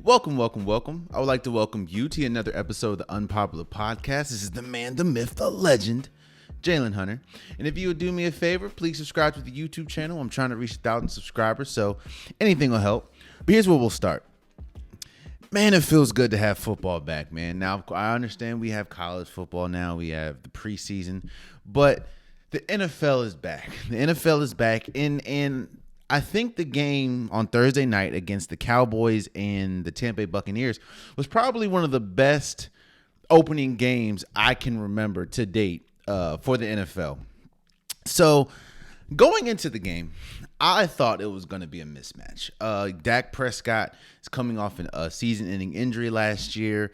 Welcome. I would like to welcome you to another episode of the Unpopular Podcast. This is the man, the myth, the legend, Jalen Hunter. And if you would do me a favor, please subscribe to the YouTube channel. I'm trying to reach 1,000 subscribers, so anything will help. But here's where we'll start. Man, it feels good to have football back, man. Now, I understand we have college football now. We have the preseason. But the NFL is back. The NFL is back. And I think the game on Thursday night against the Cowboys and the Tampa Bay Buccaneers was probably one of the best opening games I can remember to date for the NFL. So going into the game, I thought it was going to be a mismatch. Dak Prescott is coming off a season-ending injury last year.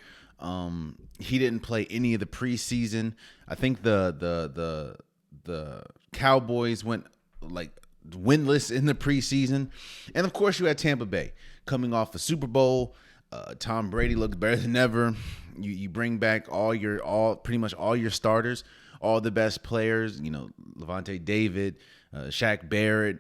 He didn't play any of the preseason. I think the Cowboys went winless in the preseason. And of course you had Tampa Bay coming off a Super Bowl. Tom Brady looked better than ever. You bring back pretty much all your starters, all the best players, Levante David, Shaq Barrett,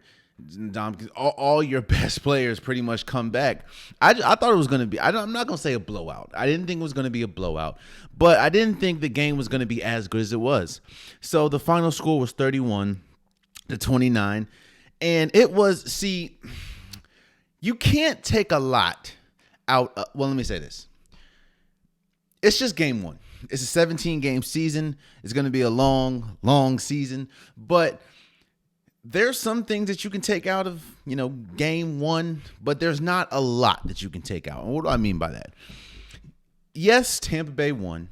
all your best players pretty much come back. I thought it was going to be, I'm not going to say a blowout. I didn't think it was going to be a blowout, but I didn't think the game was going to be as good as it was. So the final score was 31-29. And it was, you can't take a lot out. Well, let me say this. It's just game one. It's a 17-game season. It's going to be a long, long season. But there's some things that you can take out of, game one. But there's not a lot that you can take out. And what do I mean by that? Yes, Tampa Bay won.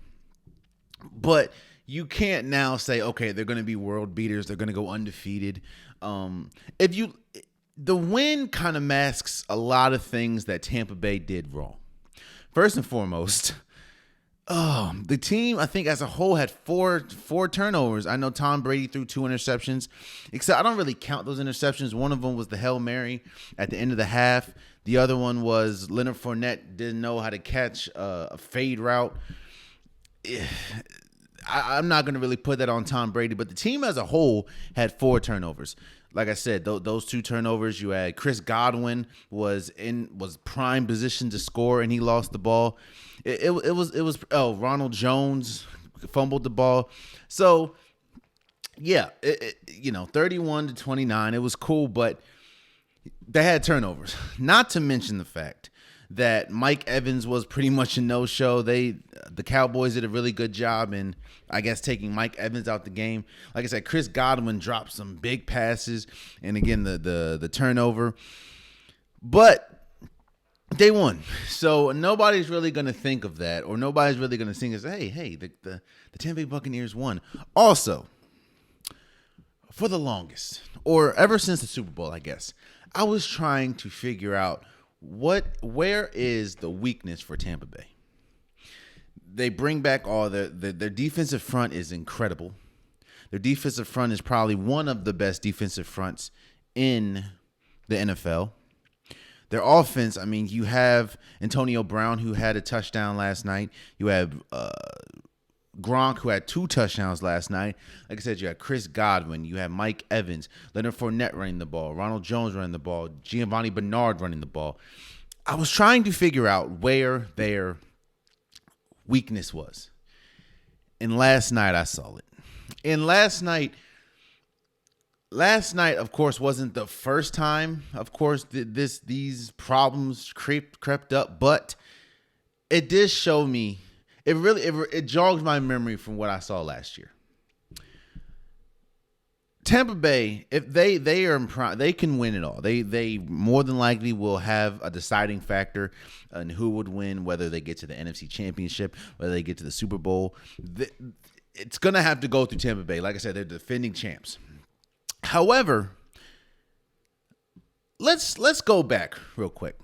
But you can't now say, okay, they're going to be world beaters. They're going to go undefeated. The win kind of masks a lot of things that Tampa Bay did wrong. First and foremost, the team, I think as a whole, had four turnovers. I know Tom Brady threw 2 interceptions, except I don't really count those interceptions. One of them was the Hail Mary at the end of the half. The other one was Leonard Fournette didn't know how to catch a fade route. I'm not going to really put that on Tom Brady, but the team as a whole had 4 turnovers. Like I said, those 2 turnovers, you had Chris Godwin was prime position to score and he lost the ball. It was Ronald Jones fumbled the ball. So yeah, 31-29, it was cool, but they had turnovers. Not to mention the fact that Mike Evans was pretty much a no-show. The Cowboys did a really good job in, I guess, taking Mike Evans out the game. Like I said, Chris Godwin dropped some big passes, and again, the turnover. But they won. So nobody's really going to think of that, or nobody's really going to think and say, hey, the Tampa Bay Buccaneers won. Also, for the longest, or ever since the Super Bowl, I guess, I was trying to figure out where is the weakness for Tampa Bay? They bring back all their defensive front is incredible. Their defensive front is probably one of the best defensive fronts in the NFL. Their offense, I mean, you have Antonio Brown, who had a touchdown last night. You have Gronk, who had 2 touchdowns last night. Like I said, you had Chris Godwin. You had Mike Evans, Leonard Fournette running the ball, Ronald Jones running the ball, Giovanni Bernard running the ball. I was trying to figure out where their weakness was. And last night I saw it. And last night, of course, wasn't the first time, of course, these problems crept up, but it did show me. It jogged my memory from what I saw last year. Tampa Bay, if they are in prime, they can win it all. They more than likely will have a deciding factor in who would win, whether they get to the NFC Championship, whether they get to the Super Bowl. It's gonna have to go through Tampa Bay. Like I said, they're defending champs. However, let's go back real quick.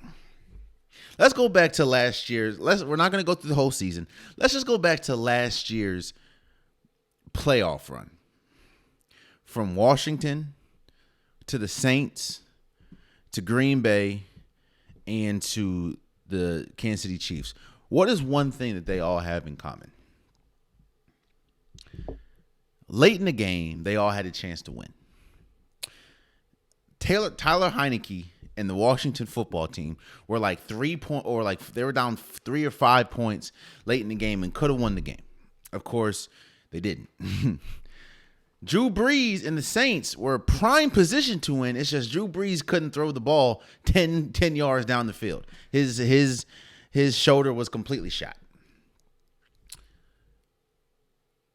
Let's go back to last year's. We're not going to go through the whole season. Let's just go back to last year's playoff run. From Washington to the Saints to Green Bay and to the Kansas City Chiefs. What is one thing that they all have in common? Late in the game, they all had a chance to win. Tyler Heineke and the Washington football team were like 3 point, or like they were down 3 or 5 points late in the game and could have won the game. Of course, they didn't. Drew Brees and the Saints were prime position to win. It's just Drew Brees couldn't throw the ball 10 yards down the field. His shoulder was completely shot.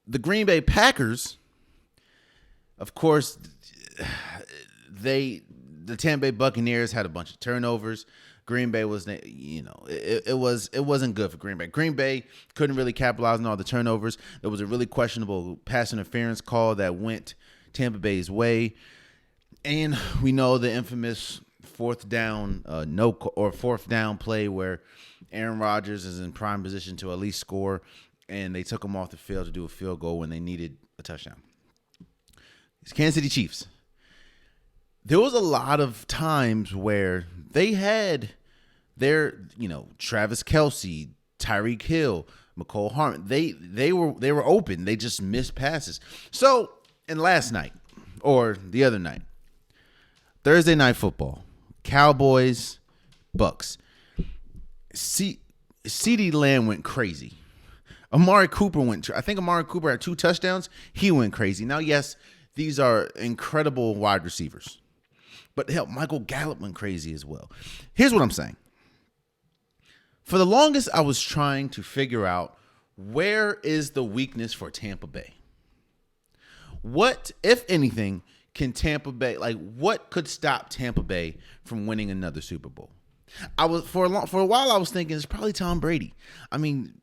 The Green Bay Packers, of course, the Tampa Bay Buccaneers had a bunch of turnovers. Green Bay was, it wasn't good for Green Bay. Green Bay couldn't really capitalize on all the turnovers. There was a really questionable pass interference call that went Tampa Bay's way, and we know the infamous fourth down play where Aaron Rodgers is in prime position to at least score, and they took him off the field to do a field goal when they needed a touchdown. It's Kansas City Chiefs. There was a lot of times where they had their, Travis Kelce, Tyreek Hill, McCole Hardman. They were open. They just missed passes. So, and last night, or the other night, Thursday Night Football, Cowboys, Bucks. CeeDee Lamb went crazy. Amari Cooper had 2 touchdowns. He went crazy. Now, yes, these are incredible wide receivers. But hell, Michael Gallup went crazy as well. Here's what I'm saying. For the longest, I was trying to figure out, where is the weakness for Tampa Bay? What, if anything, can Tampa Bay, what could stop Tampa Bay from winning another Super Bowl? For a while I was thinking it's probably Tom Brady. I mean,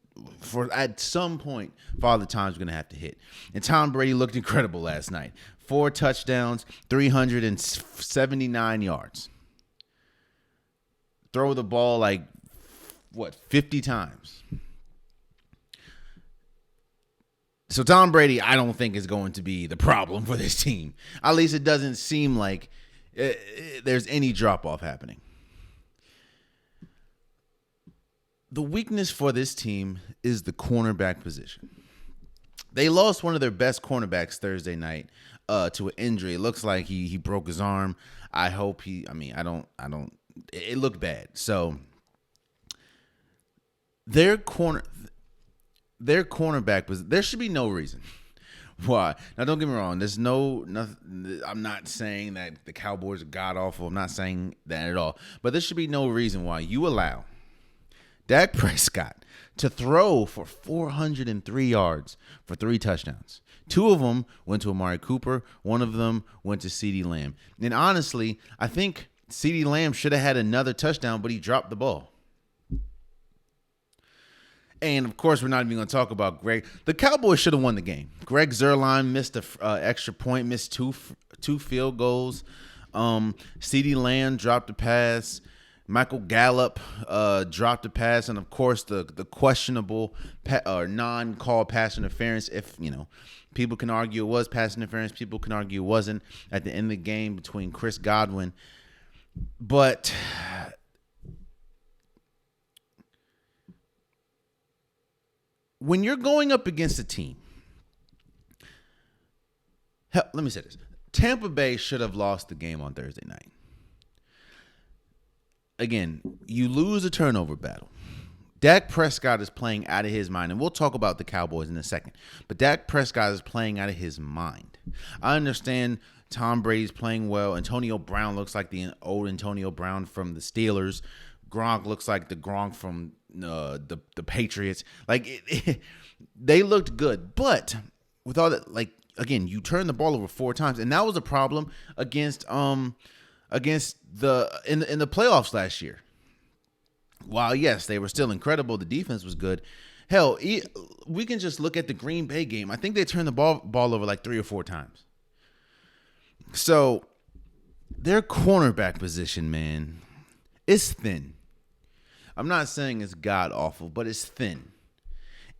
at some point, Father Time's going to have to hit. And Tom Brady looked incredible last night. 4 touchdowns, 379 yards. Throw the ball 50 times. So Tom Brady, I don't think is going to be the problem for this team. At least it doesn't seem like there's any drop-off happening. The weakness for this team is the cornerback position. They lost one of their best cornerbacks Thursday night to an injury. It looks like he broke his arm. I hope it looked bad. So their cornerback was, there should be no reason why. Now, don't get me wrong. There's nothing. I'm not saying that the Cowboys are god awful. I'm not saying that at all. But there should be no reason why you allow Dak Prescott to throw for 403 yards for 3 touchdowns. 2 of them went to Amari Cooper. 1 of them went to CeeDee Lamb. And honestly, I think CeeDee Lamb should have had another touchdown, but he dropped the ball. And, of course, we're not even going to talk about Greg. The Cowboys should have won the game. Greg Zuerlein missed an extra point, missed two field goals. CeeDee Lamb dropped a pass. Michael Gallup dropped a pass. And, of course, the questionable or non-call pass interference. If, people can argue it was pass interference. People can argue it wasn't at the end of the game between Chris Godwin. But when you're going up against a team, let me say this. Tampa Bay should have lost the game on Thursday night. Again, you lose a turnover battle. Dak Prescott is playing out of his mind, and we'll talk about the Cowboys in a second. But Dak Prescott is playing out of his mind. I understand Tom Brady's playing well. Antonio Brown looks like the old Antonio Brown from the Steelers. Gronk looks like the Gronk from the Patriots. They looked good, but with all that, again, you turned the ball over 4 times, and that was a problem against the in the playoffs last year. While yes, they were still incredible, the defense was good. Hell, we can just look at the Green Bay game. I think they turned the ball over 3 or 4 times. So their cornerback position, man, is thin. I'm not saying it's god awful, but it's thin.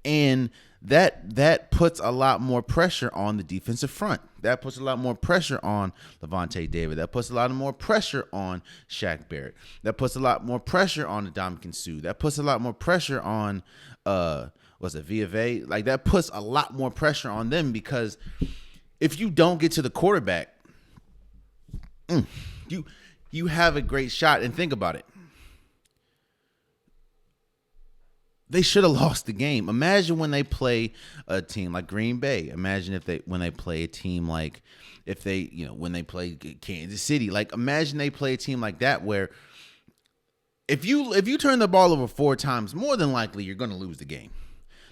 And that puts a lot more pressure on the defensive front. That puts a lot more pressure on Levante David. That puts a lot more pressure on Shaq Barrett. That puts a lot more pressure on Ndamukong Suh. That puts a lot more pressure on Villave? That puts a lot more pressure on them, because if you don't get to the quarterback, you have a great shot. And think about it. They should have lost the game. Imagine when they play a team like Green Bay. Imagine when they play a team like when they play Kansas City. Like, imagine they play a team like that where if you turn the ball over 4 times, more than likely you're going to lose the game.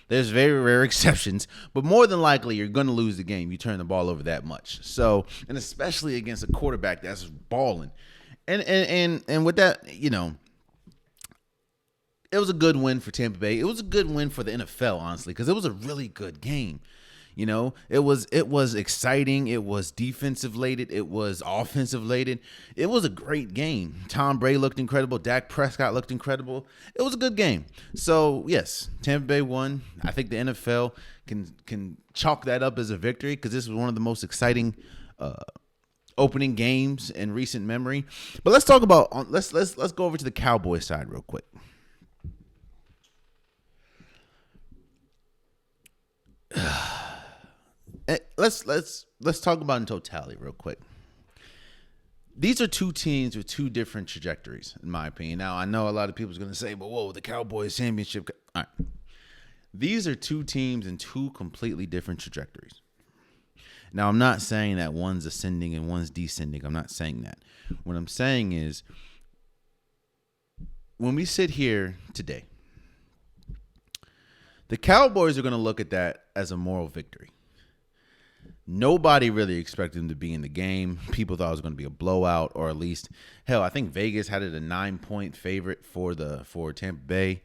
There's very rare exceptions, but more than likely you're going to lose the game. You turn the ball over that much. So, and especially against a quarterback that's balling. And with that, it was a good win for Tampa Bay. It was a good win for the NFL, honestly, because it was a really good game. It was exciting. It was defensive laden. It was offensive laden. It was a great game. Tom Brady looked incredible. Dak Prescott looked incredible. It was a good game. So yes, Tampa Bay won. I think the NFL can chalk that up as a victory because this was one of the most exciting opening games in recent memory. But let's talk about let's go over to the Cowboys side real quick. Let's talk about in totality real quick. These are two teams with two different trajectories, in my opinion. Now, I know a lot of people are going to say, but whoa, the Cowboys championship. All right. These are two teams in two completely different trajectories. Now, I'm not saying that one's ascending and one's descending. I'm not saying that. What I'm saying is, when we sit here today, the Cowboys are going to look at that as a moral victory. Nobody really expected them to be in the game. People thought it was going to be a blowout, or at least, hell, I think Vegas had it a 9-point favorite for Tampa Bay.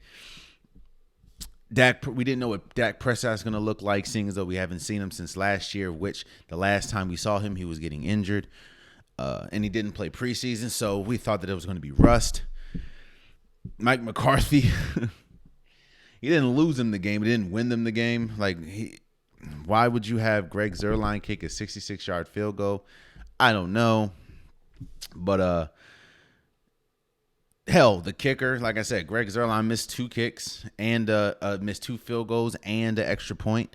We didn't know what Dak Prescott is going to look like, seeing as though we haven't seen him since last year, which the last time we saw him, he was getting injured, and he didn't play preseason, so we thought that it was going to be rust. Mike McCarthy, he didn't lose them the game. He didn't win them the game. Why would you have Greg Zuerlein kick a 66-yard field goal? I don't know. But, hell, the kicker, like I said, Greg Zuerlein missed 2 kicks and missed 2 field goals and an extra point.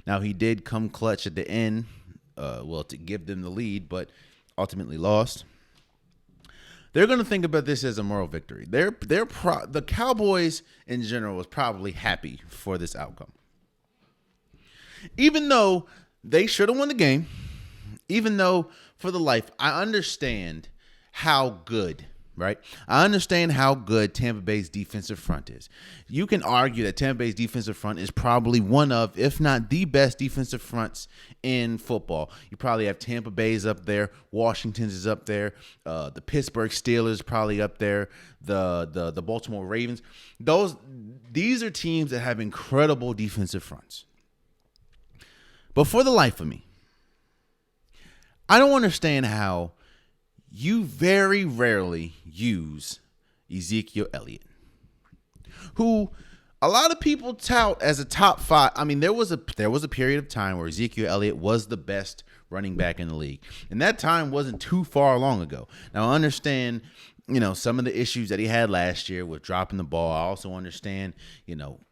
Now, he did come clutch at the end, to give them the lead, but ultimately lost. They're going to think about this as a moral victory. The Cowboys, in general, was probably happy for this outcome. Even though they should have won the game, even though for the life, I understand how good, right? I understand how good Tampa Bay's defensive front is. You can argue that Tampa Bay's defensive front is probably one of, if not the best defensive fronts in football. You probably have Tampa Bay's up there, Washington's is up there, the Pittsburgh Steelers probably up there, the Baltimore Ravens. These are teams that have incredible defensive fronts. But for the life of me, I don't understand how you very rarely use Ezekiel Elliott, who a lot of people tout as a top 5. I mean, there was a period of time where Ezekiel Elliott was the best running back in the league, and that time wasn't too far long ago. Now, I understand, some of the issues that he had last year with dropping the ball. I also understand,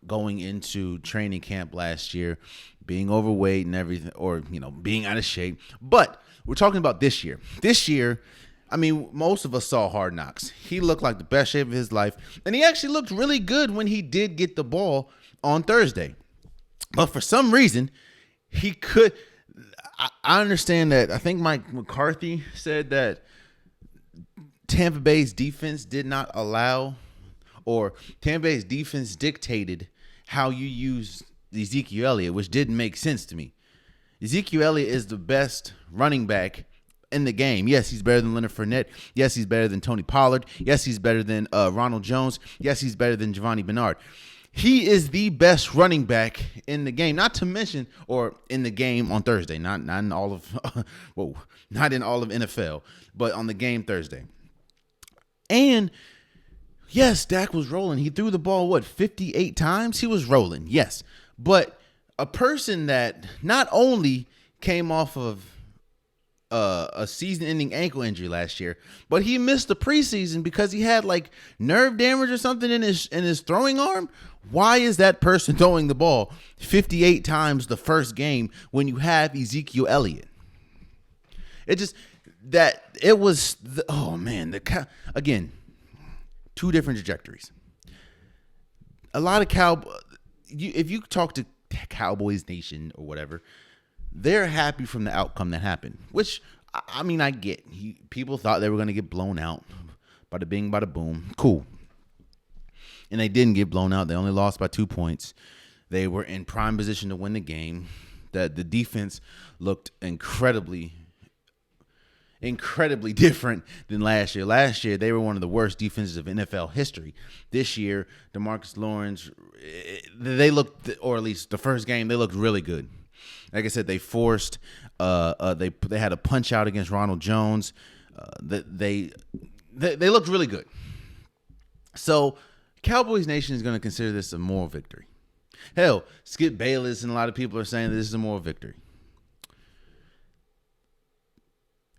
going into training camp last year, being overweight and everything, or, being out of shape. But we're talking about this year. This year, I mean, most of us saw Hard Knocks. He looked like the best shape of his life, and he actually looked really good when he did get the ball on Thursday. But for some reason, he could. I understand that. I think Mike McCarthy said that Tampa Bay's defense did not allow, or Tampa Bay's defense dictated how you use Ezekiel Elliott, which didn't make sense to me. Ezekiel Elliott is the best running back in the game. Yes, he's better than Leonard Fournette. Yes, he's better than Tony Pollard. Yes, he's better than Ronald Jones. Yes, he's better than Giovanni Bernard. He is the best running back in the game, not to mention, or in the game on Thursday, not in all of, not in all of NFL, but on the game Thursday. And yes, Dak was rolling. He threw the ball, 58 times? He was rolling, yes. But a person that not only came off of a season-ending ankle injury last year, but he missed the preseason because he had nerve damage or something in his throwing arm. Why is that person throwing the ball 58 times the first game when you have Ezekiel Elliott? that it was again, two different trajectories. A lot of if you talk to Cowboys Nation or whatever, they're happy from the outcome that happened, which I mean, I get. People thought they were going to get blown out. Bada bing, bada boom. Cool. And they didn't get blown out. They only lost by 2 points. They were in prime position to win the game. That the defense looked incredibly different than last year. Last year, they were one of the worst defenses of NFL history. This year, DeMarcus Lawrence, they looked, or at least the first game, they looked really good. Like I said, they forced, they had a punch out against Ronald Jones. They looked really good. So Cowboys Nation is going to consider this a moral victory. Hell, Skip Bayless and a lot of people are saying this is a moral victory.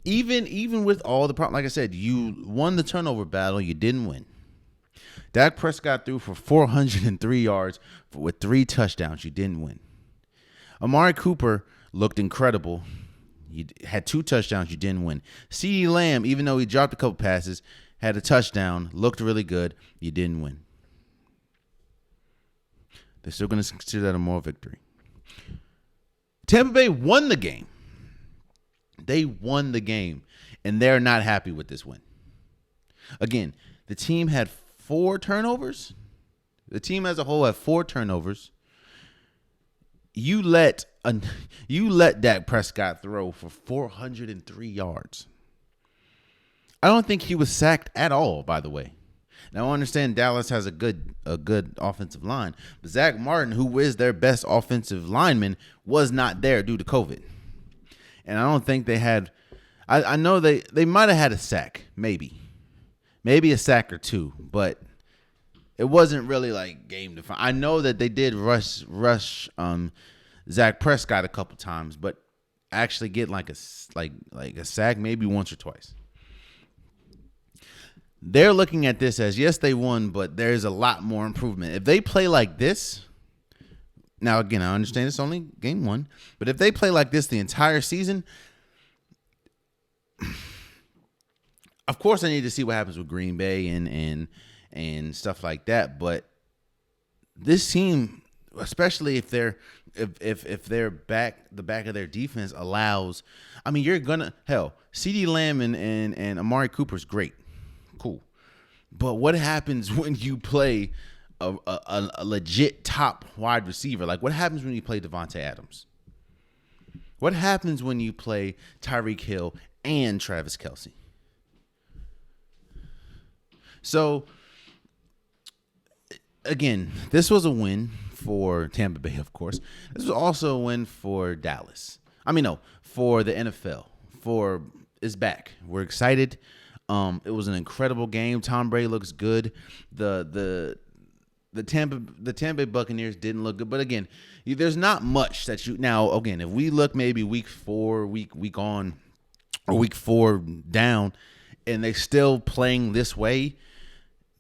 Even with all the problems, like I said, you won the turnover battle, you didn't win. Dak Prescott threw for 403 yards with 3 touchdowns. You didn't win. Amari Cooper looked incredible. You had 2 touchdowns. You didn't win. CeeDee Lamb, even though he dropped a couple passes, had a touchdown, looked really good. You didn't win. They're still going to consider that a moral victory. Tampa Bay won the game. They won the game, and they're not happy with this win. Again, the team had 4 turnovers. The team as a whole had 4 turnovers. You let Dak Prescott throw for 403 yards. I don't think he was sacked at all, by the way. Now, I understand Dallas has a good offensive line, but Zach Martin, who is their best offensive lineman, was not there due to COVID. And I don't think they had – I know they might have had a sack, maybe. Maybe a sack or 2, but it wasn't really like game defining. I know that they did rush Zach Prescott a couple times, but actually get like a sack maybe once or twice. They're looking at this as, yes, they won, but there's a lot more improvement. If they play like this, now again, I understand it's only game 1, but if they play like this the entire season, of course I need to see what happens with Green Bay and stuff like that. But this team, especially if they're back, the back of their defense allows, I mean, you're gonna CeeDee Lamb and Amari Cooper's great. Cool. But what happens when you play a legit top wide receiver? Like, what happens when you play Devontae Adams? What happens when you play Tyreek Hill and Travis Kelce? So, again, this was a win for Tampa Bay, of course. This was also a win for Dallas. For the NFL. It's back. We're excited. It was an incredible game. Tom Brady looks good. The Tampa Bay Buccaneers didn't look good, but again, there's not much that you now. Again, if we look maybe week 4 on, or week 4 down, and they're still playing this way,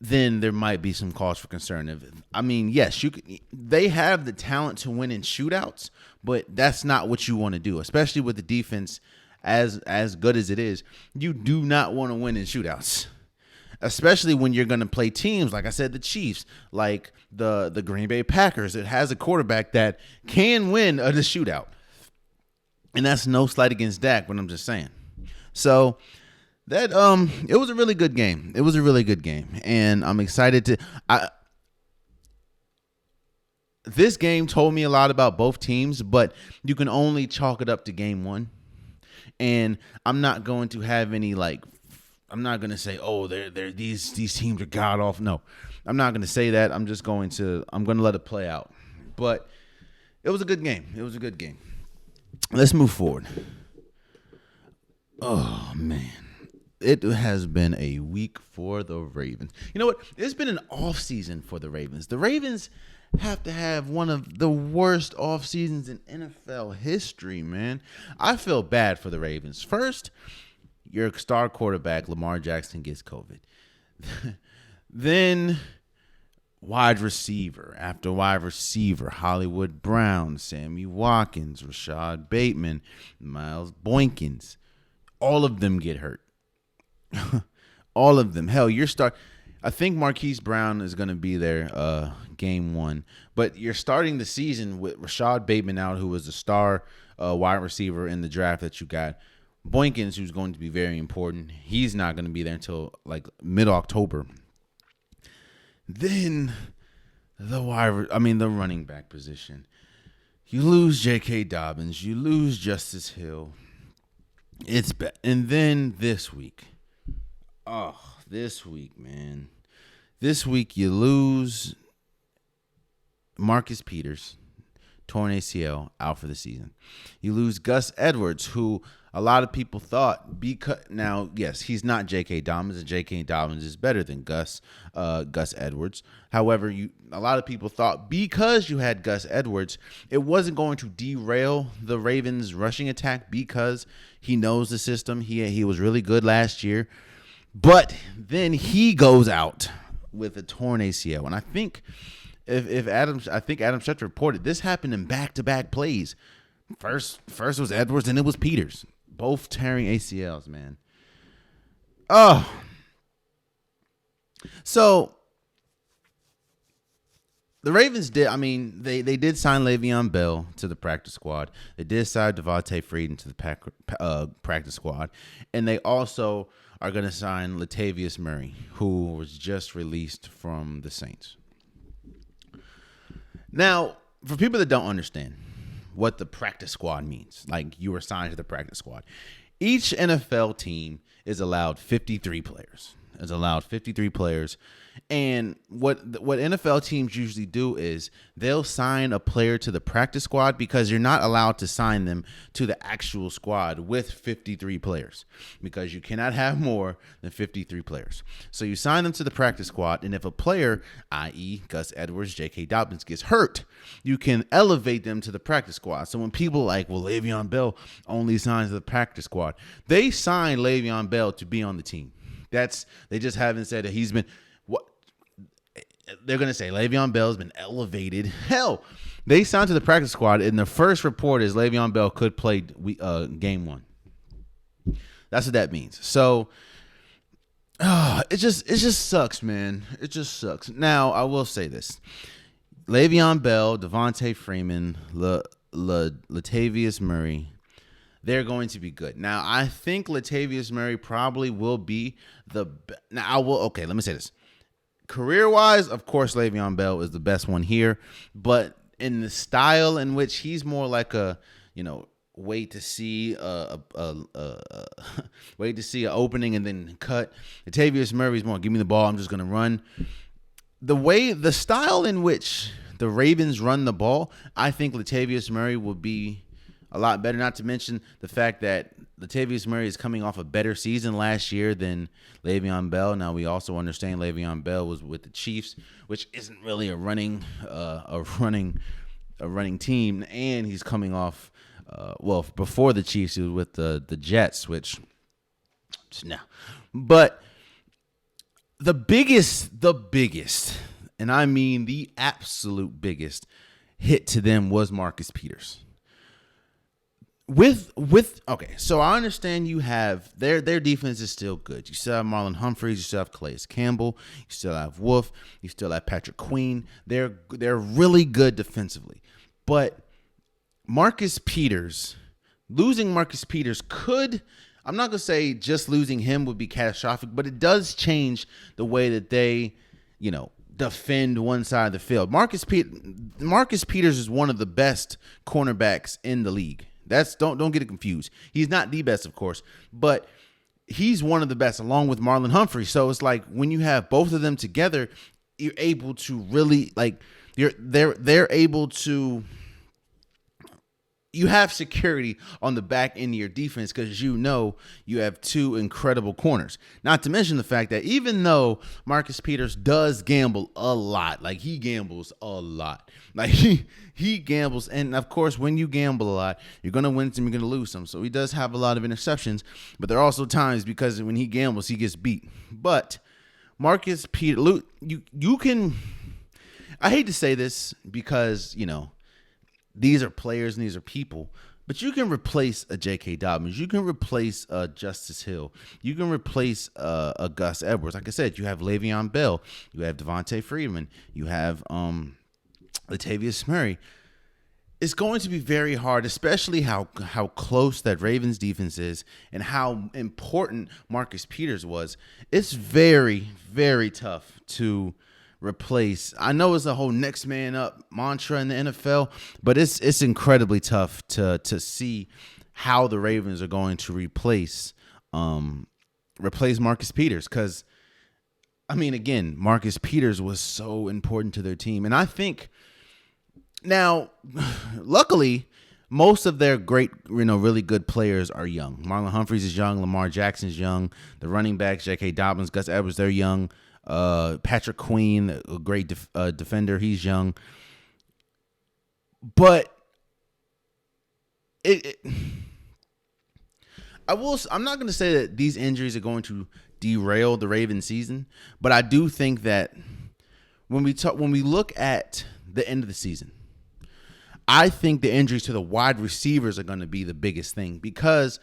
then there might be some cause for concern. Yes, they have the talent to win in shootouts, but that's not what you want to do, especially with the defense as good as it is. You do not want to win in shootouts, especially when you're going to play teams, like I said, the Chiefs, like the Green Bay Packers. It has a quarterback that can win a shootout. And that's no slight against Dak, but I'm just saying. So that it was a really good game. It was a really good game. And I'm excited to this game told me a lot about both teams, but you can only chalk it up to game 1. And I'm not going to have any I'm not going to say, oh, these teams are god awful. No, I'm not going to say that. I'm going to let it play out. But it was a good game. It was a good game. Let's move forward. Oh, man. It has been a week for the Ravens. You know what? It's been an offseason for the Ravens. The Ravens have to have one of the worst off seasons in NFL history, man. I feel bad for the Ravens. First, your star quarterback, Lamar Jackson, gets COVID. Then, wide receiver after wide receiver, Hollywood Brown, Sammy Watkins, Rashad Bateman, Miles Boykins, all of them get hurt. All of them. Hell, I think Marquise Brown is going to be there game 1. But you're starting the season with Rashad Bateman out, who was the star wide receiver in the draft that you got. Boykins, who's going to be very important. He's not going to be there until like mid-October. Then the running back position. You lose J.K. Dobbins. You lose Justice Hill. It's bad. And then this week. Oh, this week, man. This week you lose Marcus Peters, torn ACL, out for the season. You lose Gus Edwards, who a lot of people thought, because now, yes, he's not J.K. Dobbins, and J.K. Dobbins is better than Gus Edwards. However, a lot of people thought because you had Gus Edwards, it wasn't going to derail the Ravens' rushing attack because he knows the system. He was really good last year. But then he goes out with a torn ACL. And I think Adam Schefter reported this happened in back-to-back plays. First was Edwards, and it was Peters. Both tearing ACLs, man. Oh. So the Ravens did, they did sign Le'Veon Bell to the practice squad. They did sign Devontae Freeman to the practice squad. And they also are going to sign Latavius Murray, who was just released from the Saints. Now, for people that don't understand what the practice squad means, like you were signed to the practice squad, each NFL team is allowed 53 players. And what NFL teams usually do is they'll sign a player to the practice squad because you're not allowed to sign them to the actual squad with 53 players because you cannot have more than 53 players. So you sign them to the practice squad, and if a player, i.e. Gus Edwards, J.K. Dobbins, gets hurt, you can elevate them to the practice squad. So when people are like, well, Le'Veon Bell only signs to the practice squad, they signed Le'Veon Bell to be on the team. They just haven't said that he's been what they're going to say. Le'Veon Bell's been elevated. Hell, they signed to the practice squad, and the first report is Le'Veon Bell could play game 1. That's what that means. So it just sucks, man. It just sucks. Now I will say this: Le'Veon Bell, Devontae Freeman, Latavius Murray. They're going to be good. Now, I think Latavius Murray probably will be okay, let me say this. Career-wise, of course, Le'Veon Bell is the best one here. But in the style in which he's more like a, wait to see wait to see an opening and then cut. Latavius Murray's more, give me the ball, I'm just going to run. The style in which the Ravens run the ball, I think Latavius Murray will be a lot better, not to mention the fact that Latavius Murray is coming off a better season last year than Le'Veon Bell. Now, we also understand Le'Veon Bell was with the Chiefs, which isn't really a running team, and he's coming off, before the Chiefs, he was with the Jets, which, no. But the biggest, and I mean the absolute biggest hit to them was Marcus Peters. Okay, so I understand you have their defense is still good. You still have Marlon Humphreys, you still have Calais Campbell, you still have Wolf, you still have Patrick Queen. They're really good defensively. But losing Marcus Peters I'm not going to say just losing him would be catastrophic, but it does change the way that they, defend one side of the field. Marcus Peters is one of the best cornerbacks in the league. Don't get it confused. He's not the best, of course, but he's one of the best along with Marlon Humphrey. So it's like when you have both of them together, you're able to really they're able to. You have security on the back end of your defense because you have two incredible corners. Not to mention the fact that even though Marcus Peters does gamble a lot, he gambles a lot. He gambles, and of course, when you gamble a lot, you're going to win some, you're going to lose some. So he does have a lot of interceptions, but there are also times because when he gambles, he gets beat. But Marcus Peters, you can, I hate to say this because, these are players and these are people, But you can replace a J.K. Dobbins. You can replace Justice Hill. You can replace a Gus Edwards. Like I said, you have Le'Veon Bell. You have Devontae Freeman. You have Latavius Murray. It's going to be very hard, especially how close that Ravens defense is and how important Marcus Peters was. It's very, very tough to replace. I know it's a whole next man up mantra in the NFL, but it's incredibly tough to see how the Ravens are going to replace Marcus Peters. Because, I mean, again, Marcus Peters was so important to their team. And I think now, luckily, most of their great, really good players are young. Marlon Humphreys is young. Lamar Jackson's young. The running backs, J.K. Dobbins, Gus Edwards, they're young. Patrick Queen, a great defender, he's young. But I'm not going to say that these injuries are going to derail the Ravens season, but I do think that when we look at the end of the season, I think the injuries to the wide receivers are going to be the biggest thing, because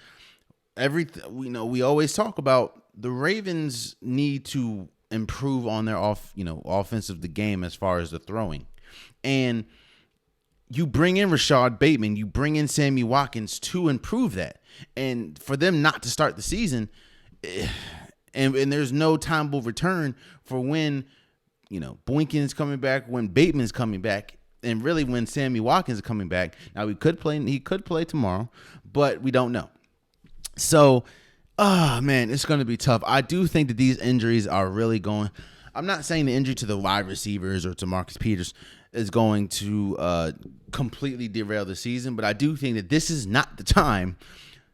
we always talk about the Ravens need to improve on their offensive the game as far as the throwing. And you bring in Rashad Bateman, you bring in Sammy Watkins to improve that. And for them not to start the season, and there's no timeable return for when, Boykin's coming back, when Bateman's coming back, and really when Sammy Watkins is coming back. Now he could play tomorrow, but we don't know. So, man, it's going to be tough. I do think that these injuries are really going. I'm not saying the injury to the wide receivers or to Marcus Peters is going to completely derail the season, but I do think that this is not the time.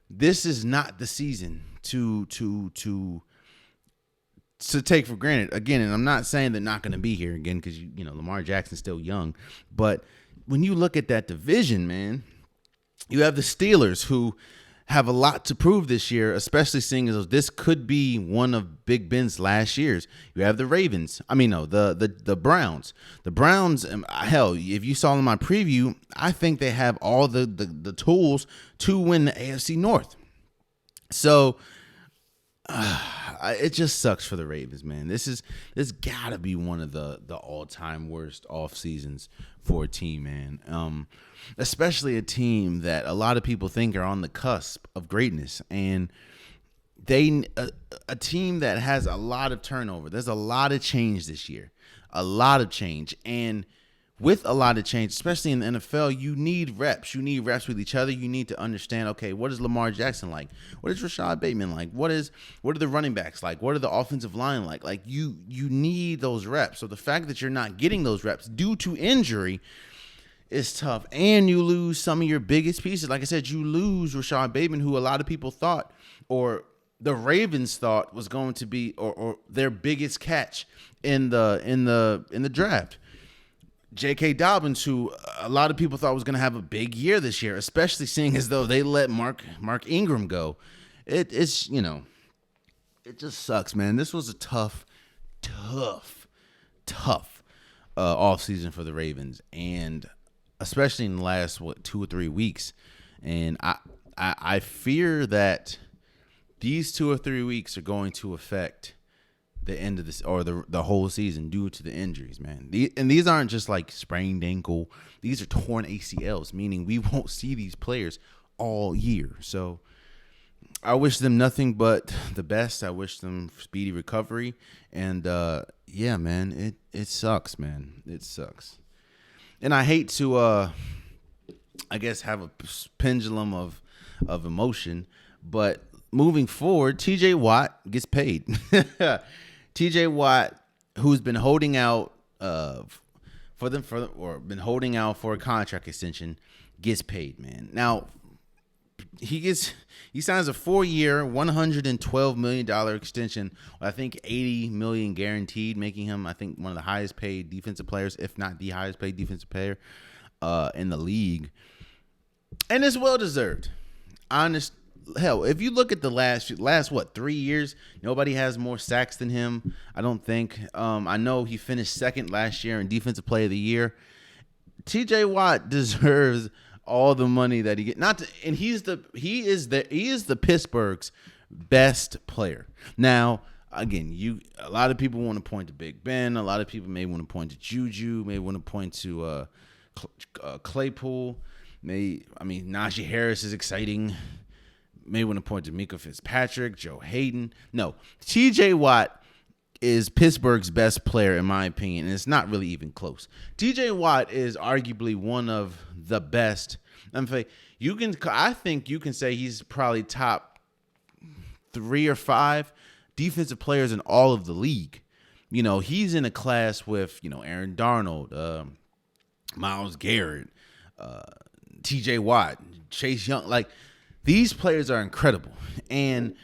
This is not the season to take for granted again. And I'm not saying they're not going to be here again, because Lamar Jackson's still young. But when you look at that division, man, you have the Steelers, who have a lot to prove this year, especially seeing as this could be one of Big Ben's last years. You have the Ravens. The Browns. The Browns, hell, if you saw in my preview, I think they have all the tools to win the AFC North. So it just sucks for the Ravens, man. This gotta be one of the all-time worst off seasons for a team, man. Especially a team that a lot of people think are on the cusp of greatness, and a team that has a lot of turnover. There's a lot of change this year, and with a lot of change, especially in the NFL, you need reps. You need reps with each other. You need to understand, okay, what is Lamar Jackson like? What is Rashad Bateman like? What are the running backs like? What are the offensive line like? Like, you need those reps. So the fact that you're not getting those reps due to injury is tough. And you lose some of your biggest pieces. Like I said, you lose Rashad Bateman, who a lot of people thought, or the Ravens thought, was going to be or their biggest catch in the draft. J.K. Dobbins, who a lot of people thought was going to have a big year this year, especially seeing as though they let Mark Ingram go. It just sucks, man. This was a tough offseason for the Ravens, and especially in the last 2 or 3 weeks. And I fear that these 2 or 3 weeks are going to affect the end of this, or the whole season, due to the injuries, man. And these aren't just like sprained ankle. These are torn ACLs, meaning we won't see these players all year. So I wish them nothing but the best. I wish them speedy recovery. And yeah, man, it sucks, man. It sucks. And I hate to I guess have a pendulum of emotion, but moving forward, TJ Watt gets paid. TJ Watt, who's been holding out been holding out for a contract extension, gets paid, man. Now he signs a 4-year, $112 million extension. I think $80 million guaranteed, making him, I think, one of the highest paid defensive players, if not the highest paid defensive player in the league. And it's well deserved. Honest. Hell, if you look at the last 3 years, nobody has more sacks than him, I don't think. I know he finished second last year in Defensive Player of the Year. TJ Watt deserves all the money that he get. And he is the Pittsburgh's best player. Now, again, a lot of people want to point to Big Ben. A lot of people may want to point to Juju. May want to point to Claypool. Najee Harris is exciting. May want to point to Mika Fitzpatrick, Joe Hayden. No, T.J. Watt is Pittsburgh's best player, in my opinion, and it's not really even close. T.J. Watt is arguably one of the best. I think you can say he's probably top 3 or 5 defensive players in all of the league. He's in a class with, Aaron Darnold, Myles Garrett, T.J. Watt, Chase Young. Like, these players are incredible. And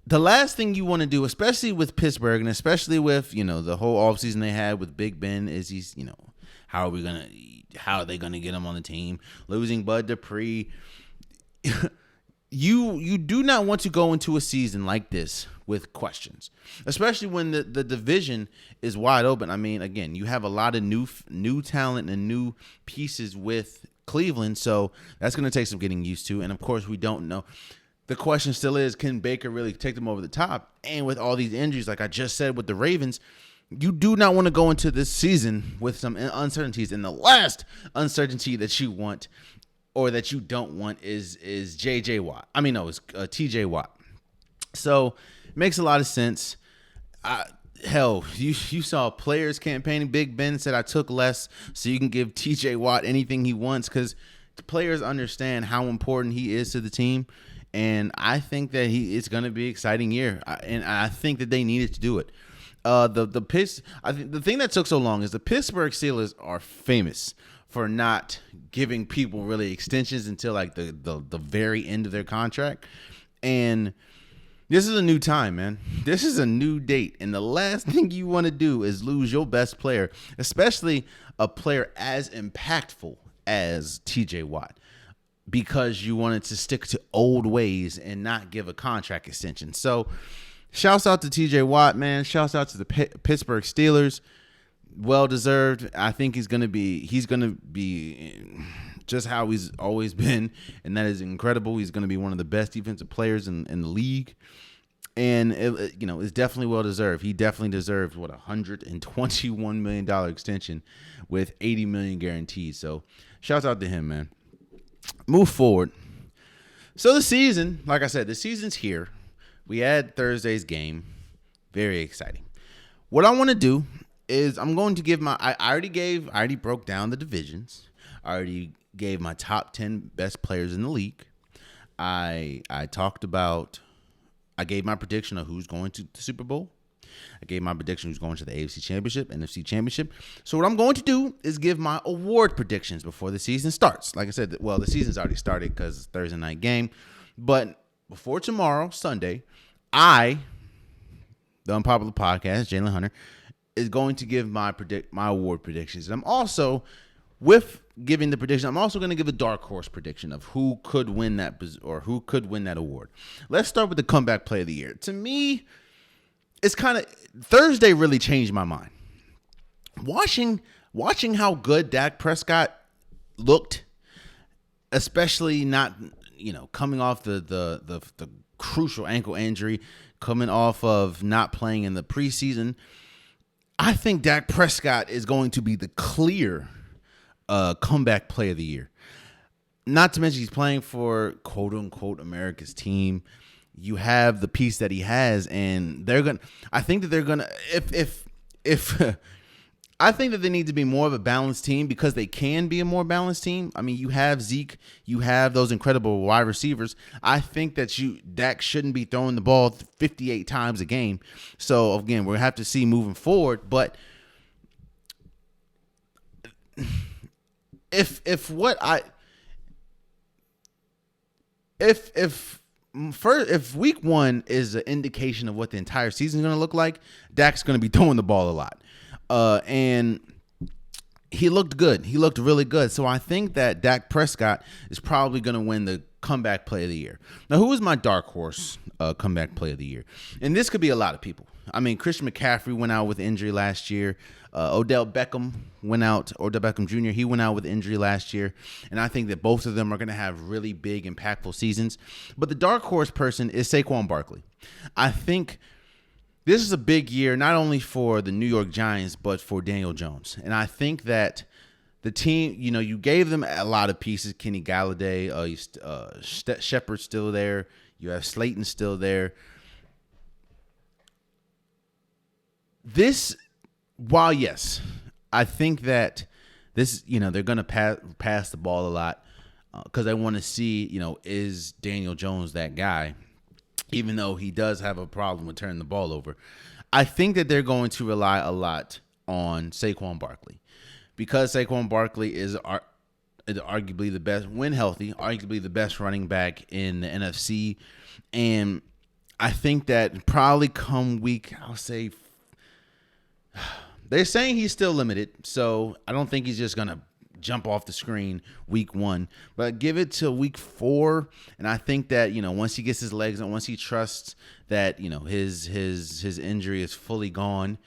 the last thing you want to do, especially with Pittsburgh and especially with, the whole offseason they had with Big Ben, is how are they going to get him on the team? Losing Bud Dupree. You do not want to go into a season like this with questions, especially when the division is wide open. Again, you have a lot of new talent and new pieces with Cleveland, so that's going to take some getting used to. And of course, we don't know. The question still is, can Baker really take them over the top? And with all these injuries, like I just said with the Ravens, you do not want to go into this season with some uncertainties. And the last uncertainty that you want or that you don't want is J.J. Watt. It's T.J. Watt. So it makes a lot of sense. Hell, you saw players campaigning. Big Ben said, I took less so you can give T.J. Watt anything he wants, because the players understand how important he is to the team. And I think that it's going to be an exciting year. And I think that they needed to do it. I think the thing that took so long is the Pittsburgh Steelers are famous for not giving people really extensions until like the very end of their contract. And this is a new time, man. This is a new date. And the last thing you want to do is lose your best player, especially a player as impactful as TJ Watt, because you wanted to stick to old ways and not give a contract extension. So shouts out to TJ Watt, man. Shouts out to the Pittsburgh Steelers. Well-deserved. I think he's going to be just how he's always been, and that is incredible. He's going to be one of the best defensive players in the league, and it's definitely well-deserved. He definitely deserved, $121 million extension with $80 million guaranteed. So shouts out to him, man. Move forward. So the season, like I said, the season's here. We had Thursday's game. Very exciting. What I want to do is I'm going to give I already broke down the divisions. I already gave my top 10 best players in the league. I gave my prediction of who's going to the Super Bowl. I gave my prediction who's going to the AFC Championship, NFC Championship. So what I'm going to do is give my award predictions before the season starts. Like I said, the season's already started because it's Thursday night game. But before tomorrow, Sunday, the Unpopular Podcast, Jalen Hunter, is going to give my award predictions. And I'm also, with giving the prediction, I'm also going to give a dark horse prediction of who could win that award. Let's start with the comeback play of the year. To me, it's kind of Thursday really changed my mind. Watching how good Dak Prescott looked, especially not coming off the crucial ankle injury, coming off of not playing in the preseason. I think Dak Prescott is going to be the clear comeback play of the year. Not to mention he's playing for quote unquote America's team. You have the piece that he has, and I think that they're gonna I think that they need to be more of a balanced team, because they can be a more balanced team. You have Zeke, you have those incredible wide receivers. I think that Dak shouldn't be throwing the ball 58 times a game. So again, we'll have to see moving forward. But if week 1 is an indication of what the entire season is going to look like, Dak's going to be throwing the ball a lot. And he looked good. He looked really good. So I think that Dak Prescott is probably going to win the comeback play of the year. Now, who is my dark horse comeback play of the year? And this could be a lot of people. I mean, Christian McCaffrey went out with injury last year. Odell Beckham Jr., he went out with injury last year. And I think that both of them are going to have really big, impactful seasons. But the dark horse person is Saquon Barkley. I think this is a big year, not only for the New York Giants, but for Daniel Jones. And I think that the team, you gave them a lot of pieces. Kenny Galladay, Shepard's still there. You have Slayton still there. While yes, I think that this, they're going to pass the ball a lot because I want to see, is Daniel Jones that guy, even though he does have a problem with turning the ball over. I think that they're going to rely a lot on Saquon Barkley because Saquon Barkley is arguably the best, when healthy, arguably the best running back in the NFC. And I think that probably come week, I'll say, they're saying he's still limited, so I don't think he's just going to jump off the screen week 1. But give it to week 4, and I think that, once he gets his legs on, once he trusts that, his injury is fully gone,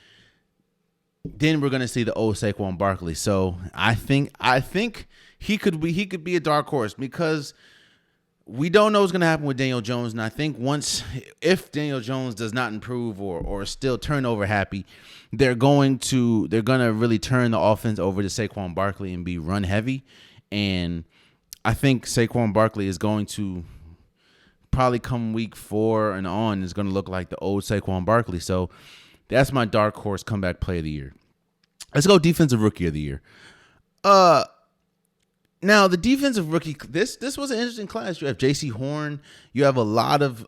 then we're going to see the old Saquon Barkley. So I think he could be a dark horse because we don't know what's going to happen with Daniel Jones. And I think if Daniel Jones does not improve or is still turnover happy, they're going to really turn the offense over to Saquon Barkley and be run heavy. And I think Saquon Barkley is going to probably come week 4 and on is going to look like the old Saquon Barkley. So that's my dark horse comeback play of the year. Let's go defensive rookie of the year. Now the defensive rookie, this was an interesting class. You have J.C. Horn. You have a lot of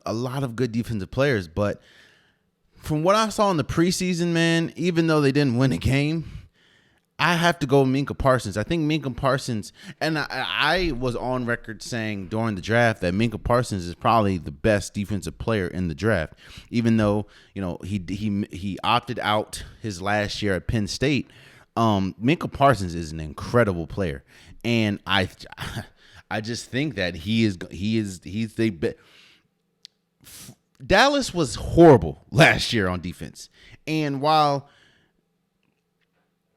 good defensive players. But from what I saw in the preseason, man, even though they didn't win a game, I have to go Minkah Parsons. I think Minkah Parsons, and I was on record saying during the draft that Minkah Parsons is probably the best defensive player in the draft. Even though he opted out his last year at Penn State, Minkah Parsons is an incredible player. And I just think that he's the best. Dallas was horrible last year on defense, and while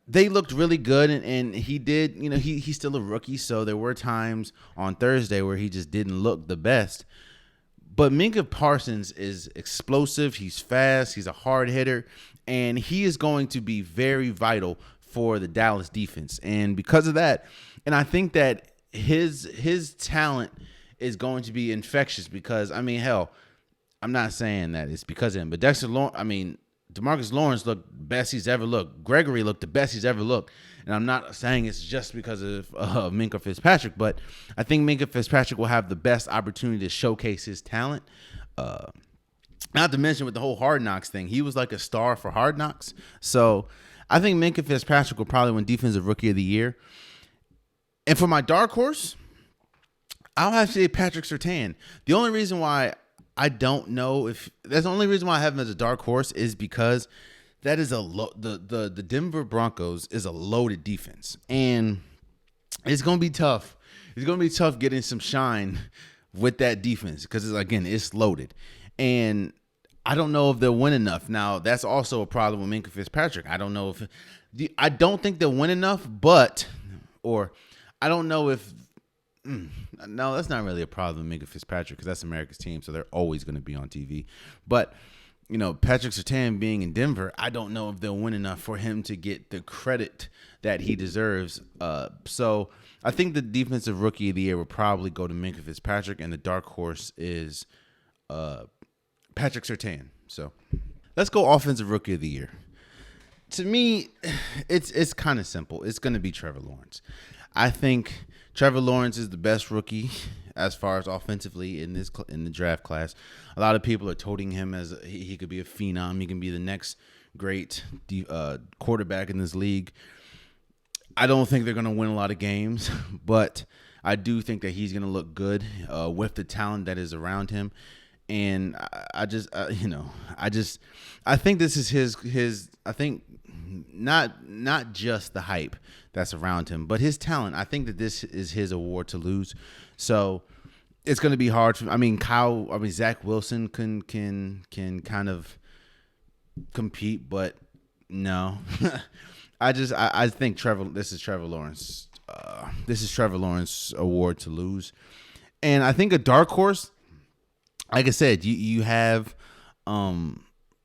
they looked really good, and he did, he's still a rookie, so there were times on Thursday where he just didn't look the best. But Minkah Parsons is explosive. He's fast. He's a hard hitter, and he is going to be very vital for the Dallas defense. And because of that, and I think that his talent is going to be infectious because, hell, I'm not saying that it's because of him, but DeMarcus Lawrence looked the best he's ever looked. Gregory looked the best he's ever looked. And I'm not saying it's just because of Minkah Fitzpatrick, but I think Minkah Fitzpatrick will have the best opportunity to showcase his talent. Not to mention with the whole Hard Knocks thing, he was like a star for Hard Knocks. So I think Minkah Fitzpatrick will probably win Defensive Rookie of the Year. And for my dark horse, I'll have to say Patrick Surtain. The only reason why I don't know if that's the only reason why I have him as a dark horse is because that is the Denver Broncos is a loaded defense, and it's gonna be tough. It's gonna be tough getting some shine with that defense because it's loaded, and I don't know if they'll win enough. Now that's also a problem with Minkah Fitzpatrick. I don't know I don't think they'll win enough, I don't know if. No, that's not really a problem with Minkah Fitzpatrick because that's America's team, so they're always going to be on TV. But, Patrick Surtain being in Denver, I don't know if they'll win enough for him to get the credit that he deserves. So I think the Defensive Rookie of the Year will probably go to Minkah Fitzpatrick, and the dark horse is Patrick Surtain. So let's go Offensive Rookie of the Year. To me, it's kind of simple. It's going to be Trevor Lawrence. I think Trevor Lawrence is the best rookie as far as offensively in the draft class. A lot of people are toting him as he could be a phenom. He can be the next great quarterback in this league. I don't think they're going to win a lot of games, but I do think that he's going to look good with the talent that is around him. And I think this is his. I think not just the hype that's around him, but his talent. I think that this is his award to lose. So it's going to be hard. Zach Wilson can kind of compete, but no. I think this is Trevor Lawrence. This is Trevor Lawrence award to lose. And I think a dark horse, like I said, you have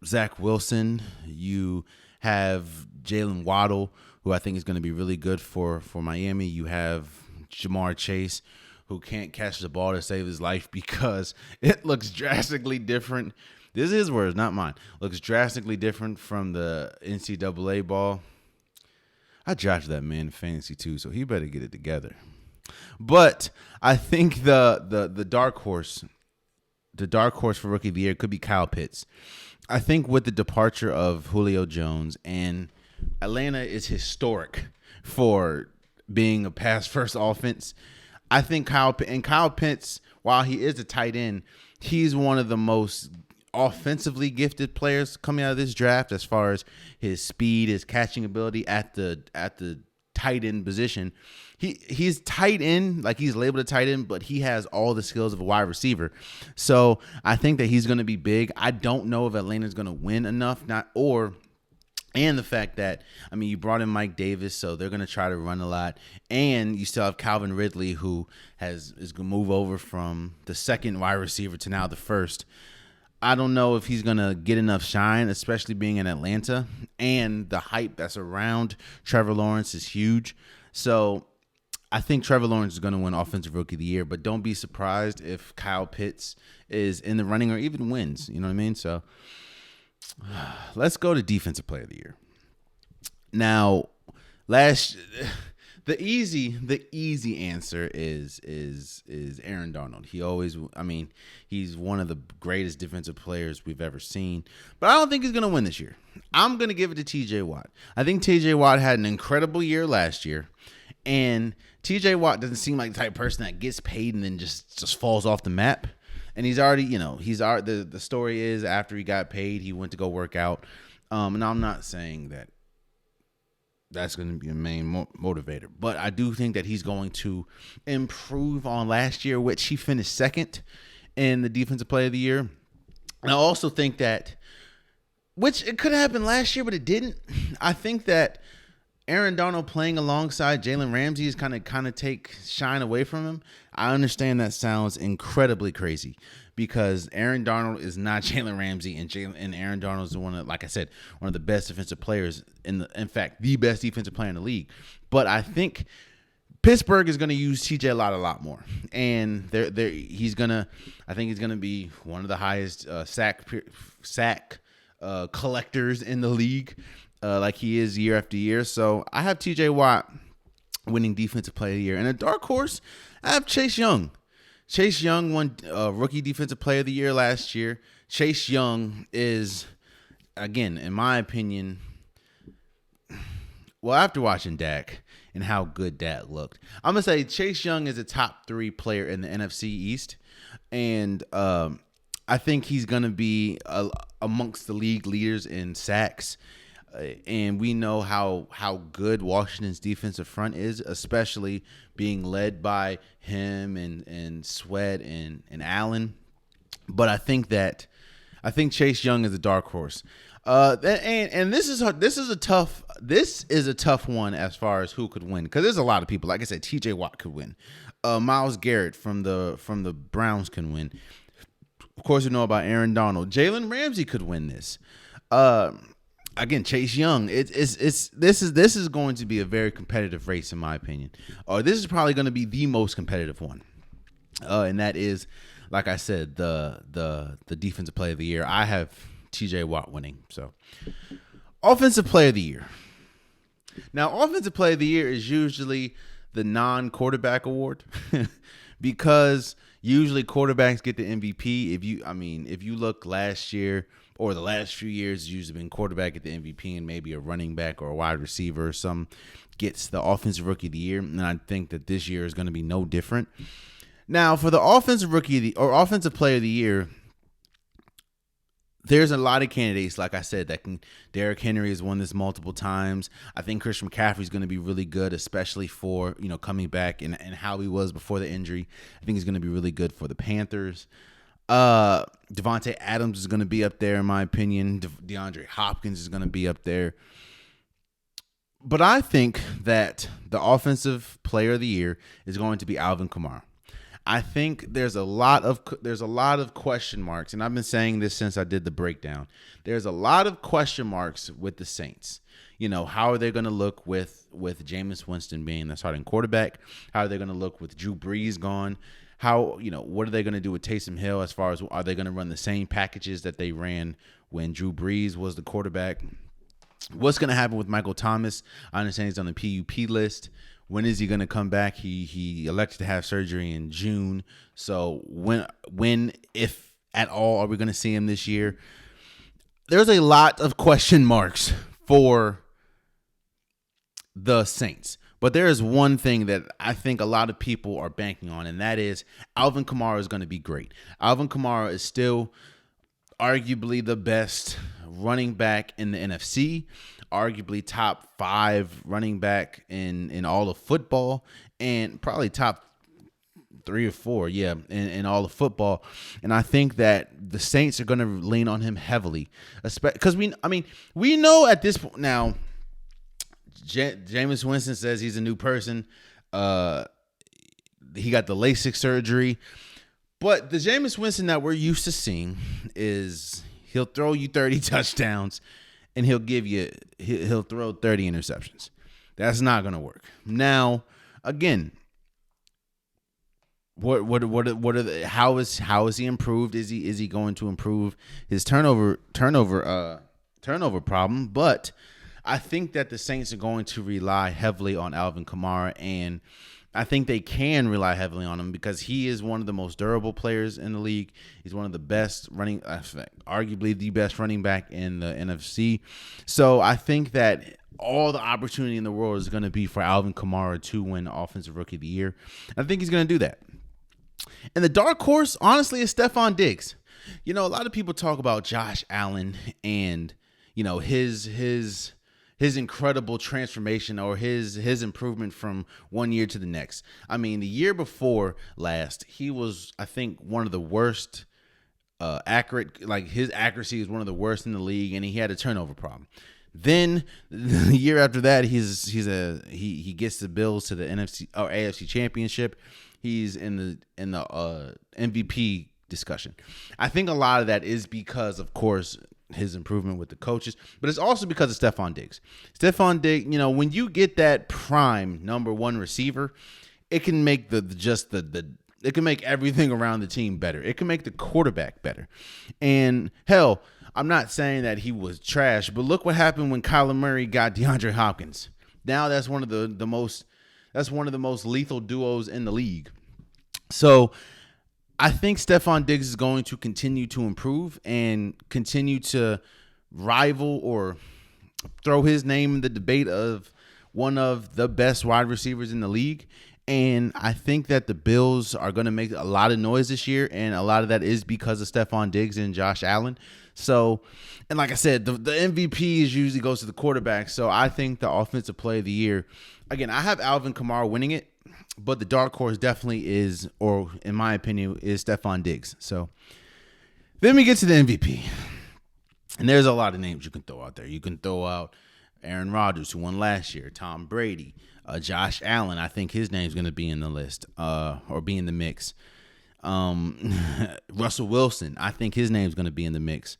Zach Wilson, you have Jalen Waddle, who I think is going to be really good for Miami. You have Jamar Chase, who can't catch the ball to save his life because it looks drastically different. This is his words, not mine. Looks drastically different from the NCAA ball. I drafted that man in fantasy too, so he better get it together. But I think the dark horse for Rookie of the Year could be Kyle Pitts. I think with the departure of Julio Jones, and Atlanta is historic for being a pass-first offense, I think Kyle Pitts, while he is a tight end, he's one of the most offensively gifted players coming out of this draft as far as his speed, his catching ability at the tight end position. He's tight end, like he's labeled a tight end, but he has all the skills of a wide receiver. So I think that he's going to be big. I don't know if Atlanta's going to win enough, and the fact that, I mean, you brought in Mike Davis, so they're going to try to run a lot. And you still have Calvin Ridley, who is going to move over from the second wide receiver to now the first. I don't know if he's going to get enough shine, especially being in Atlanta. And the hype that's around Trevor Lawrence is huge. So I think Trevor Lawrence is going to win Offensive Rookie of the Year. But don't be surprised if Kyle Pitts is in the running or even wins. You know what I mean? So let's go to Defensive Player of the Year. Now, the easy answer is Aaron Donald. He's one of the greatest defensive players we've ever seen, but I don't think he's going to win this year. I'm going to give it to TJ Watt. I think TJ Watt had an incredible year last year, and TJ Watt doesn't seem like the type of person that gets paid and then just falls off the map. And the story is after he got paid, he went to go work out. And I'm not saying that that's going to be a main motivator, but I do think that he's going to improve on last year, which he finished second in the Defensive Player of the Year. And I also think that, which it could have happened last year, but it didn't. I think that Aaron Donald playing alongside Jalen Ramsey is kind of take shine away from him. I understand that sounds incredibly crazy because Aaron Donald is not Jalen Ramsey, and Aaron Donald is one of the best defensive players in fact, the best defensive player in the league. But I think Pittsburgh is going to use TJ a lot more, and he's gonna be one of the highest sack collectors in the league. Like he is year after year. So I have TJ Watt winning Defensive Player of the Year. And a dark horse, I have Chase Young. Chase Young won Rookie Defensive Player of the Year last year. Chase Young is, again, in my opinion, well, after watching Dak and how good Dak looked, I'm going to say Chase Young is a top 3 player in the NFC East. And I think he's going to be amongst the league leaders in sacks. And we know how good Washington's defensive front is, especially being led by him and Sweat and Allen. But I think Chase Young is a dark horse. And this is a tough one as far as who could win, because there's a lot of people. Like I said, TJ Watt could win. Myles Garrett from the Browns can win. Of course, you know about Aaron Donald. Jalen Ramsey could win this. Again, Chase Young. This is going to be a very competitive race, in my opinion. This is probably going to be the most competitive one, and that is, like I said, the Defensive Player of the Year. I have TJ Watt winning. So, Offensive Player of the Year. Now, Offensive Player of the Year is usually the non-quarterback award because usually quarterbacks get the MVP. If you look last year, or the last few years, it's usually been quarterback at the MVP and maybe a running back or a wide receiver or some gets the Offensive Rookie of the Year. And I think that this year is going to be no different. Now, for the Offensive Offensive Player of the Year, there's a lot of candidates, like I said, that can. Derrick Henry has won this multiple times. I think Christian McCaffrey is going to be really good, especially for coming back and how he was before the injury. I think he's going to be really good for the Panthers. Devontae Adams is going to be up there, in my opinion. DeAndre Hopkins is going to be up there. But I think that the offensive player of the year is going to be Alvin Kamara. I think there's a lot of question marks, and I've been saying this since I did the breakdown. There's a lot of question marks with the Saints. How are they going to look with Jameis Winston being the starting quarterback? How are they going to look with Drew Brees gone? What are they going to do with Taysom Hill as far as are they going to run the same packages that they ran when Drew Brees was the quarterback? What's going to happen with Michael Thomas? I understand he's on the PUP list. When is he going to come back? He elected to have surgery in June. So when, if at all, are we going to see him this year? There's a lot of question marks for the Saints. But there is one thing that I think a lot of people are banking on, and that is Alvin Kamara is going to be great. Alvin Kamara is still arguably the best running back in the NFC, arguably top 5 running back in all of football, and probably top 3 or 4, in all of football. And I think that the Saints are going to lean on him heavily, because we know at this point now. Jameis Winston says he's a new person. He got the LASIK surgery. But the Jameis Winston that we're used to seeing is he'll throw you 30 touchdowns and he'll throw 30 interceptions. That's not going to work. Now, again, how is he improved? Is he going to improve his turnover problem? But I think that the Saints are going to rely heavily on Alvin Kamara, and I think they can rely heavily on him because he is one of the most durable players in the league. He's one of the best arguably the best running back in the NFC. So I think that all the opportunity in the world is going to be for Alvin Kamara to win Offensive Rookie of the Year. I think he's going to do that. And the dark horse, honestly, is Stephon Diggs. A lot of people talk about Josh Allen and, his incredible transformation or his improvement from one year to the next. I mean, the year before last, he was, I think, one of the worst accurate. Like, his accuracy is one of the worst in the league, and he had a turnover problem. Then the year after that, he gets the Bills to the NFC or AFC Championship. He's in the MVP discussion. I think a lot of that is because, of course, his improvement with the coaches, but it's also because of Stephon Diggs. Stephon Diggs, when you get that prime number 1 receiver, it can make it can make everything around the team better. It can make the quarterback better. And hell, I'm not saying that he was trash, but look what happened when Kyler Murray got DeAndre Hopkins. Now that's one of the most lethal duos in the league. So I think Stephon Diggs is going to continue to improve and continue to rival or throw his name in the debate of one of the best wide receivers in the league. And I think that the Bills are going to make a lot of noise this year, and a lot of that is because of Stephon Diggs and Josh Allen. So, and like I said, the MVP usually goes to the quarterback. So I think the Offensive Player of the Year, again, I have Alvin Kamara winning it. But the dark horse definitely is, or in my opinion, is Stephon Diggs. So then we get to the MVP. And there's a lot of names you can throw out there. You can throw out Aaron Rodgers, who won last year, Tom Brady, Josh Allen. I think his name's going to be in the list or be in the mix. Russell Wilson, I think his name's going to be in the mix.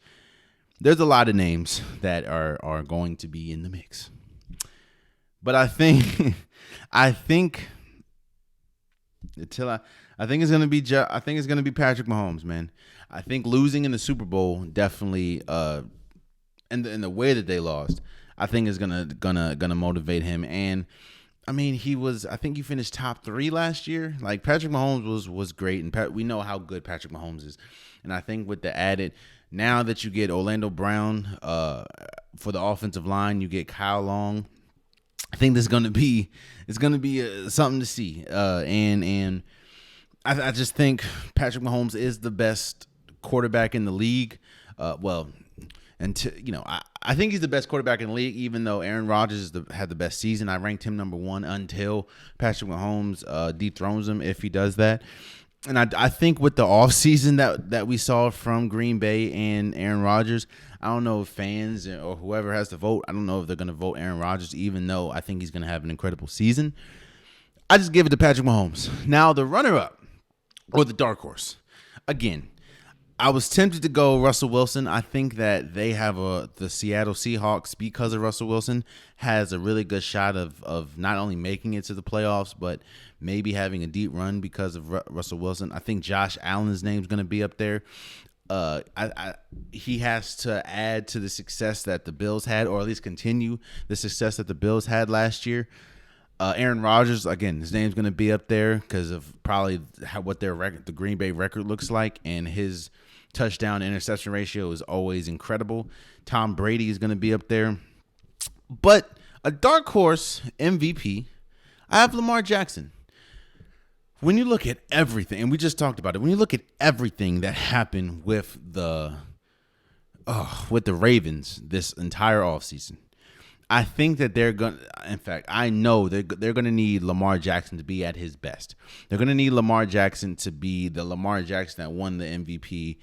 There's a lot of names that are going to be in the mix. But I think it's gonna be Patrick Mahomes, man. I think losing in the Super Bowl definitely, and the way that they lost, I think is gonna motivate him. And I mean, I think he finished top 3 last year. Like, Patrick Mahomes was great, and we know how good Patrick Mahomes is. And I think with the added, now that you get Orlando Brown for the offensive line, you get Kyle Long. I think it's gonna be something to see, and I just think Patrick Mahomes is the best quarterback in the league. I think he's the best quarterback in the league, even though Aaron Rodgers had the best season. I ranked him number 1 until Patrick Mahomes dethrones him, if he does that. And I think with the offseason that we saw from Green Bay and Aaron Rodgers, I don't know if fans or whoever has to vote, I don't know if they're going to vote Aaron Rodgers, even though I think he's going to have an incredible season. I just give it to Patrick Mahomes. Now, the runner-up or the dark horse. Again, I was tempted to go Russell Wilson. I think that they have the Seattle Seahawks, because of Russell Wilson, has a really good shot of not only making it to the playoffs, but maybe having a deep run because of Russell Wilson. I think Josh Allen's name is going to be up there. He has to add to the success that the Bills had, or at least continue the success that the Bills had last year. Aaron Rodgers, again, his name's going to be up there because of probably what the Green Bay record looks like, and his touchdown to interception ratio is always incredible. Tom Brady is going to be up there. But a dark horse MVP, I have Lamar Jackson. When you look at everything, and we just talked about it, when you look at everything that happened with the Ravens this entire offseason, I think that they're going to, in fact, I know they're going to need Lamar Jackson to be at his best. They're going to need Lamar Jackson to be the Lamar Jackson that won the MVP,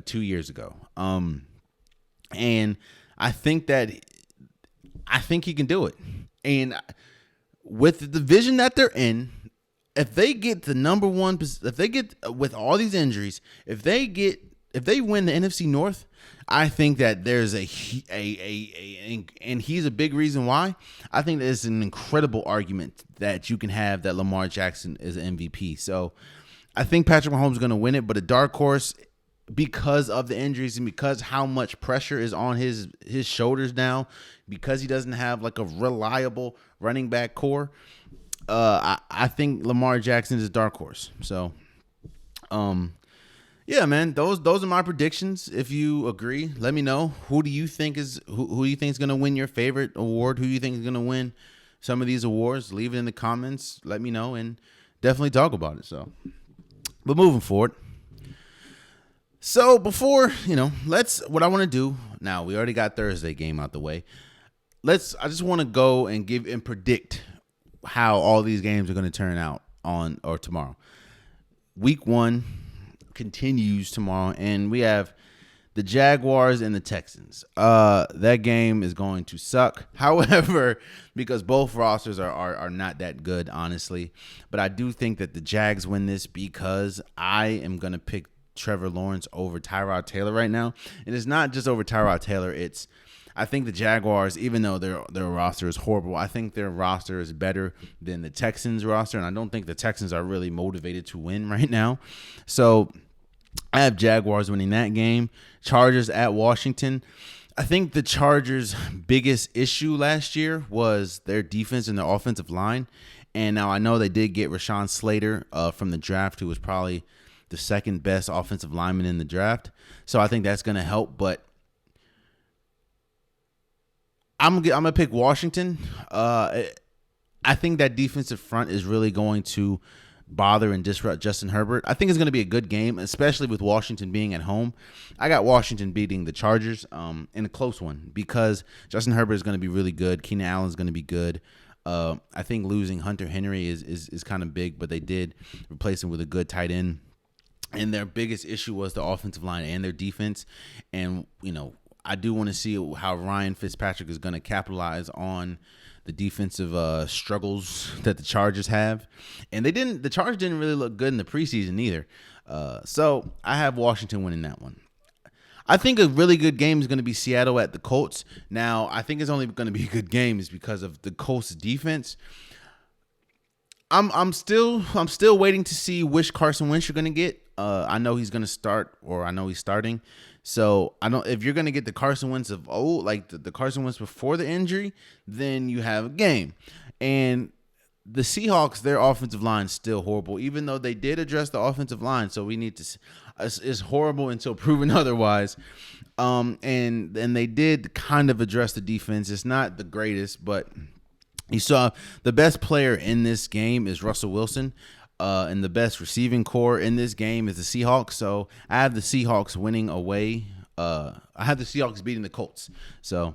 2 years ago. And I think he can do it. And with the division that they're in, if they get the number one, if they get, with all these injuries, if they win the NFC North, I think that there's and he's a big reason why. I think there's an incredible argument that you can have that Lamar Jackson is an MVP. So I think Patrick Mahomes is going to win it, but a dark horse, because of the injuries and because how much pressure is on his shoulders now, because he doesn't have like a reliable running back core. I think Lamar Jackson is a dark horse. So, yeah, man, those are my predictions. If you agree, let me know. Who do you think is going to win your favorite award? Who do you think is going to win some of these awards? Leave it in the comments. Let me know and definitely talk about it. So, but moving forward. So before, what I want to do now, we already got Thursday game out the way. I just want to go and predict how all these games are going to turn out on or tomorrow. Week 1 continues tomorrow, and we have the Jaguars and the Texans. That game is going to suck. However, because both rosters are not that good, honestly. But I do think that the Jags win this because I am going to pick Trevor Lawrence over Tyrod Taylor right now. And it's not just over Tyrod Taylor. I think the Jaguars, even though their roster is horrible, I think their roster is better than the Texans roster. And I don't think the Texans are really motivated to win right now. So I have Jaguars winning that game. Chargers at Washington. I think the Chargers' biggest issue last year was their defense and their offensive line. And now I know they did get Rashawn Slater from the draft, who was probably the second best offensive lineman in the draft. So I think that's going to help. But I'm going to pick Washington. I think that defensive front is really going to bother and disrupt Justin Herbert. I think it's going to be a good game, especially with Washington being at home. I got Washington beating the Chargers in a close one because Justin Herbert is going to be really good. Keenan Allen is going to be good. I think losing Hunter Henry is kind of big, but they did replace him with a good tight end. And their biggest issue was the offensive line and their defense. And, I do want to see how Ryan Fitzpatrick is going to capitalize on the defensive struggles that the Chargers have. And the Chargers didn't really look good in the preseason either. So I have Washington winning that one. I think a really good game is going to be Seattle at the Colts. Now, I think it's only going to be a good game is because of the Colts defense. I'm still waiting to see which Carson Wentz you're going to get. I know he's going to start, or I know he's starting. So if you're going to get the Carson Wentz of old, like the Carson Wentz before the injury, then you have a game. And the Seahawks, their offensive line is still horrible, even though they did address the offensive line. So we need to, it's horrible until proven otherwise. And they did kind of address the defense. It's not the greatest, but you saw the best player in this game is Russell Wilson. And the best receiving core in this game is the Seahawks. So I have the Seahawks winning away. I have the Seahawks beating the Colts. So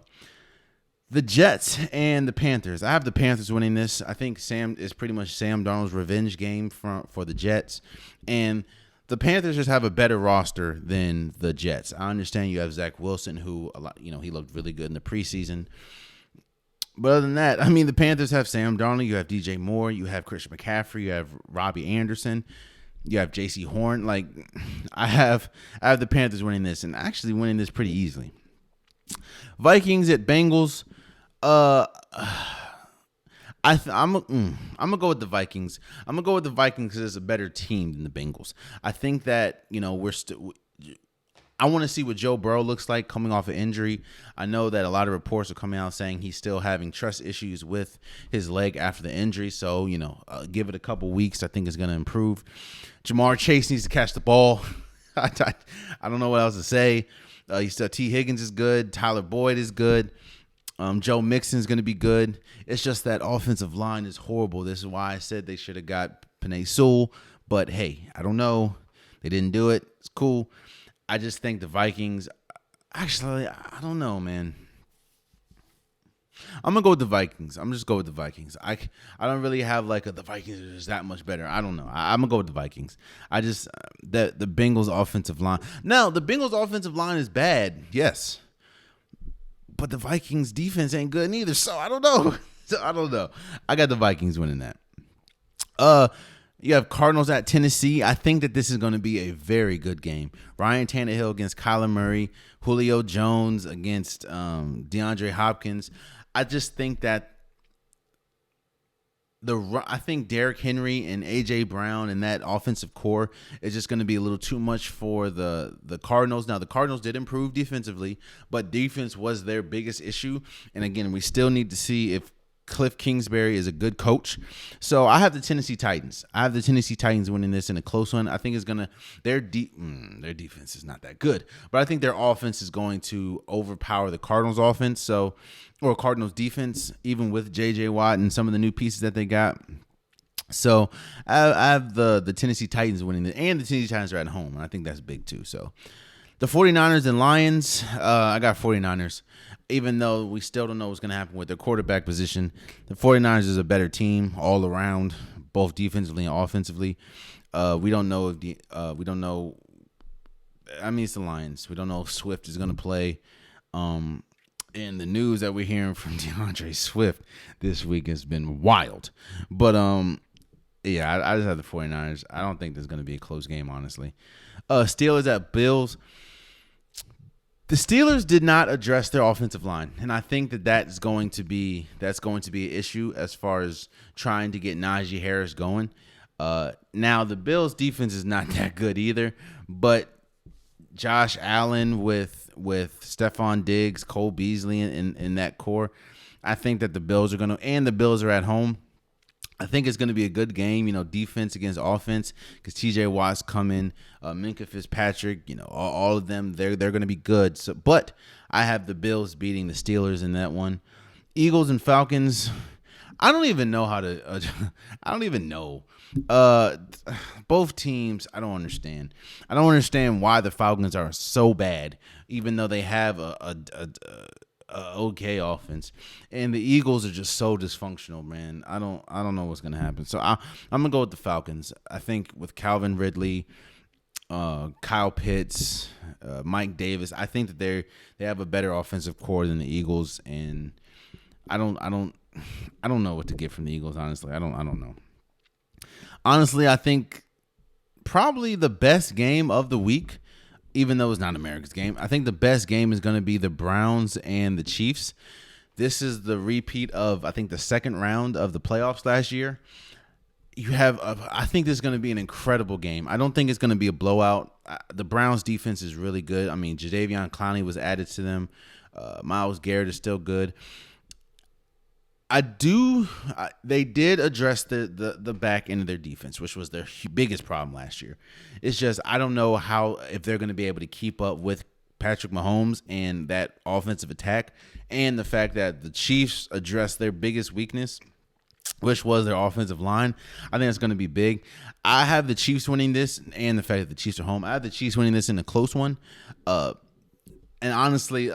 The Jets and the Panthers. I have the Panthers winning this. I think Sam is pretty much Sam Darnold's revenge game for the Jets. And the Panthers just have a better roster than the Jets. I understand you have Zach Wilson, who he looked really good in the preseason. But other than that, I mean, the Panthers have Sam Darnold. You have DJ Moore. You have Christian McCaffrey. You have Robbie Anderson. You have J.C. Horn. Like, I have the Panthers winning this, and actually winning this pretty easily. Vikings at Bengals. I'm gonna go with the Vikings. I'm gonna go with the Vikings because it's a better team than the Bengals. I think that I want to see what Joe Burrow looks like coming off an injury. I know that a lot of reports are coming out saying he's still having trust issues with his leg after the injury. So give it a couple weeks. I think it's gonna improve. Jamar Chase needs to catch the ball. I don't know what else to say. T. Higgins is good. Tyler Boyd is good. Joe Mixon's going to be good. It's just that offensive line is horrible. This is why I said they should have got Penei Sewell. But, hey, I don't know. They didn't do it. It's cool. I just think the Vikings – actually, I don't know, man. I'm going to go with the Vikings. I'm just going to go with the Vikings. I don't really have the Vikings are just that much better. I don't know. I'm going to go with the Vikings. I just the Bengals offensive line. Now, the Bengals offensive line is bad, yes. But the Vikings defense ain't good neither. So I don't know. I got the Vikings winning that. You have Cardinals at Tennessee. I think that this is going to be a very good game. Ryan Tannehill against Kyler Murray. Julio Jones against DeAndre Hopkins. I just think that I think Derrick Henry and A.J. Brown and that offensive core is just going to be a little too much for the Cardinals. Now, the Cardinals did improve defensively, but defense was their biggest issue. And again, we still need to see if Cliff Kingsbury is a good coach. So I have the Tennessee Titans. I have the Tennessee Titans winning this in a close one. I think it's going to their defense is not that good, but I think their offense is going to overpower the Cardinals offense. Or Cardinals defense, even with J.J. Watt and some of the new pieces that they got. So I have the Tennessee Titans winning it, and the Tennessee Titans are at home, and I think that's big too. So the 49ers and Lions, I got 49ers. Even though we still don't know what's going to happen with their quarterback position, the 49ers is a better team all around, both defensively and offensively. We don't know it's the Lions. We don't know if Swift is going to play. And the news that we're hearing from DeAndre Swift this week has been wild. But, yeah, I just have the 49ers. I don't think there's going to be a close game, honestly. Steelers at Bills. The Steelers did not address their offensive line, and I think that's going to be an issue as far as trying to get Najee Harris going. Now, the Bills' defense is not that good either, but Josh Allen with Stephon Diggs, Cole Beasley in that core, I think that the Bills are going to, and the Bills are at home. I think it's going to be a good game, defense against offense, because TJ Watt's coming, Minkah Fitzpatrick, all of them, they're going to be good. So, but I have the Bills beating the Steelers in that one. Eagles and Falcons, I don't even know how to. I don't even know. Both teams, I don't understand. I don't understand why the Falcons are so bad, even though they have a okay offense, and the Eagles are just so dysfunctional, man. I don't know what's gonna happen. So I'm gonna go with the Falcons. I think with Calvin Ridley, Kyle Pitts, Mike Davis, I think that they have a better offensive core than the Eagles, and I don't know what to get from the Eagles. Honestly, I don't know. Honestly, I think probably the best game of the week, even though it's not America's game, I think the best game is going to be the Browns and the Chiefs. This is the repeat of, I think, the second round of the playoffs last year. I think this is going to be an incredible game. I don't think it's going to be a blowout. The Browns defense is really good. I mean, Jadeveon Clowney was added to them. Myles Garrett is still good. They did address the back end of their defense, which was their biggest problem last year. It's just, I don't know if they're going to be able to keep up with Patrick Mahomes and that offensive attack, and the fact that the Chiefs addressed their biggest weakness, which was their offensive line. I think it's going to be big. I have the Chiefs winning this, and the fact that the Chiefs are home. I have the Chiefs winning this in a close one. And honestly,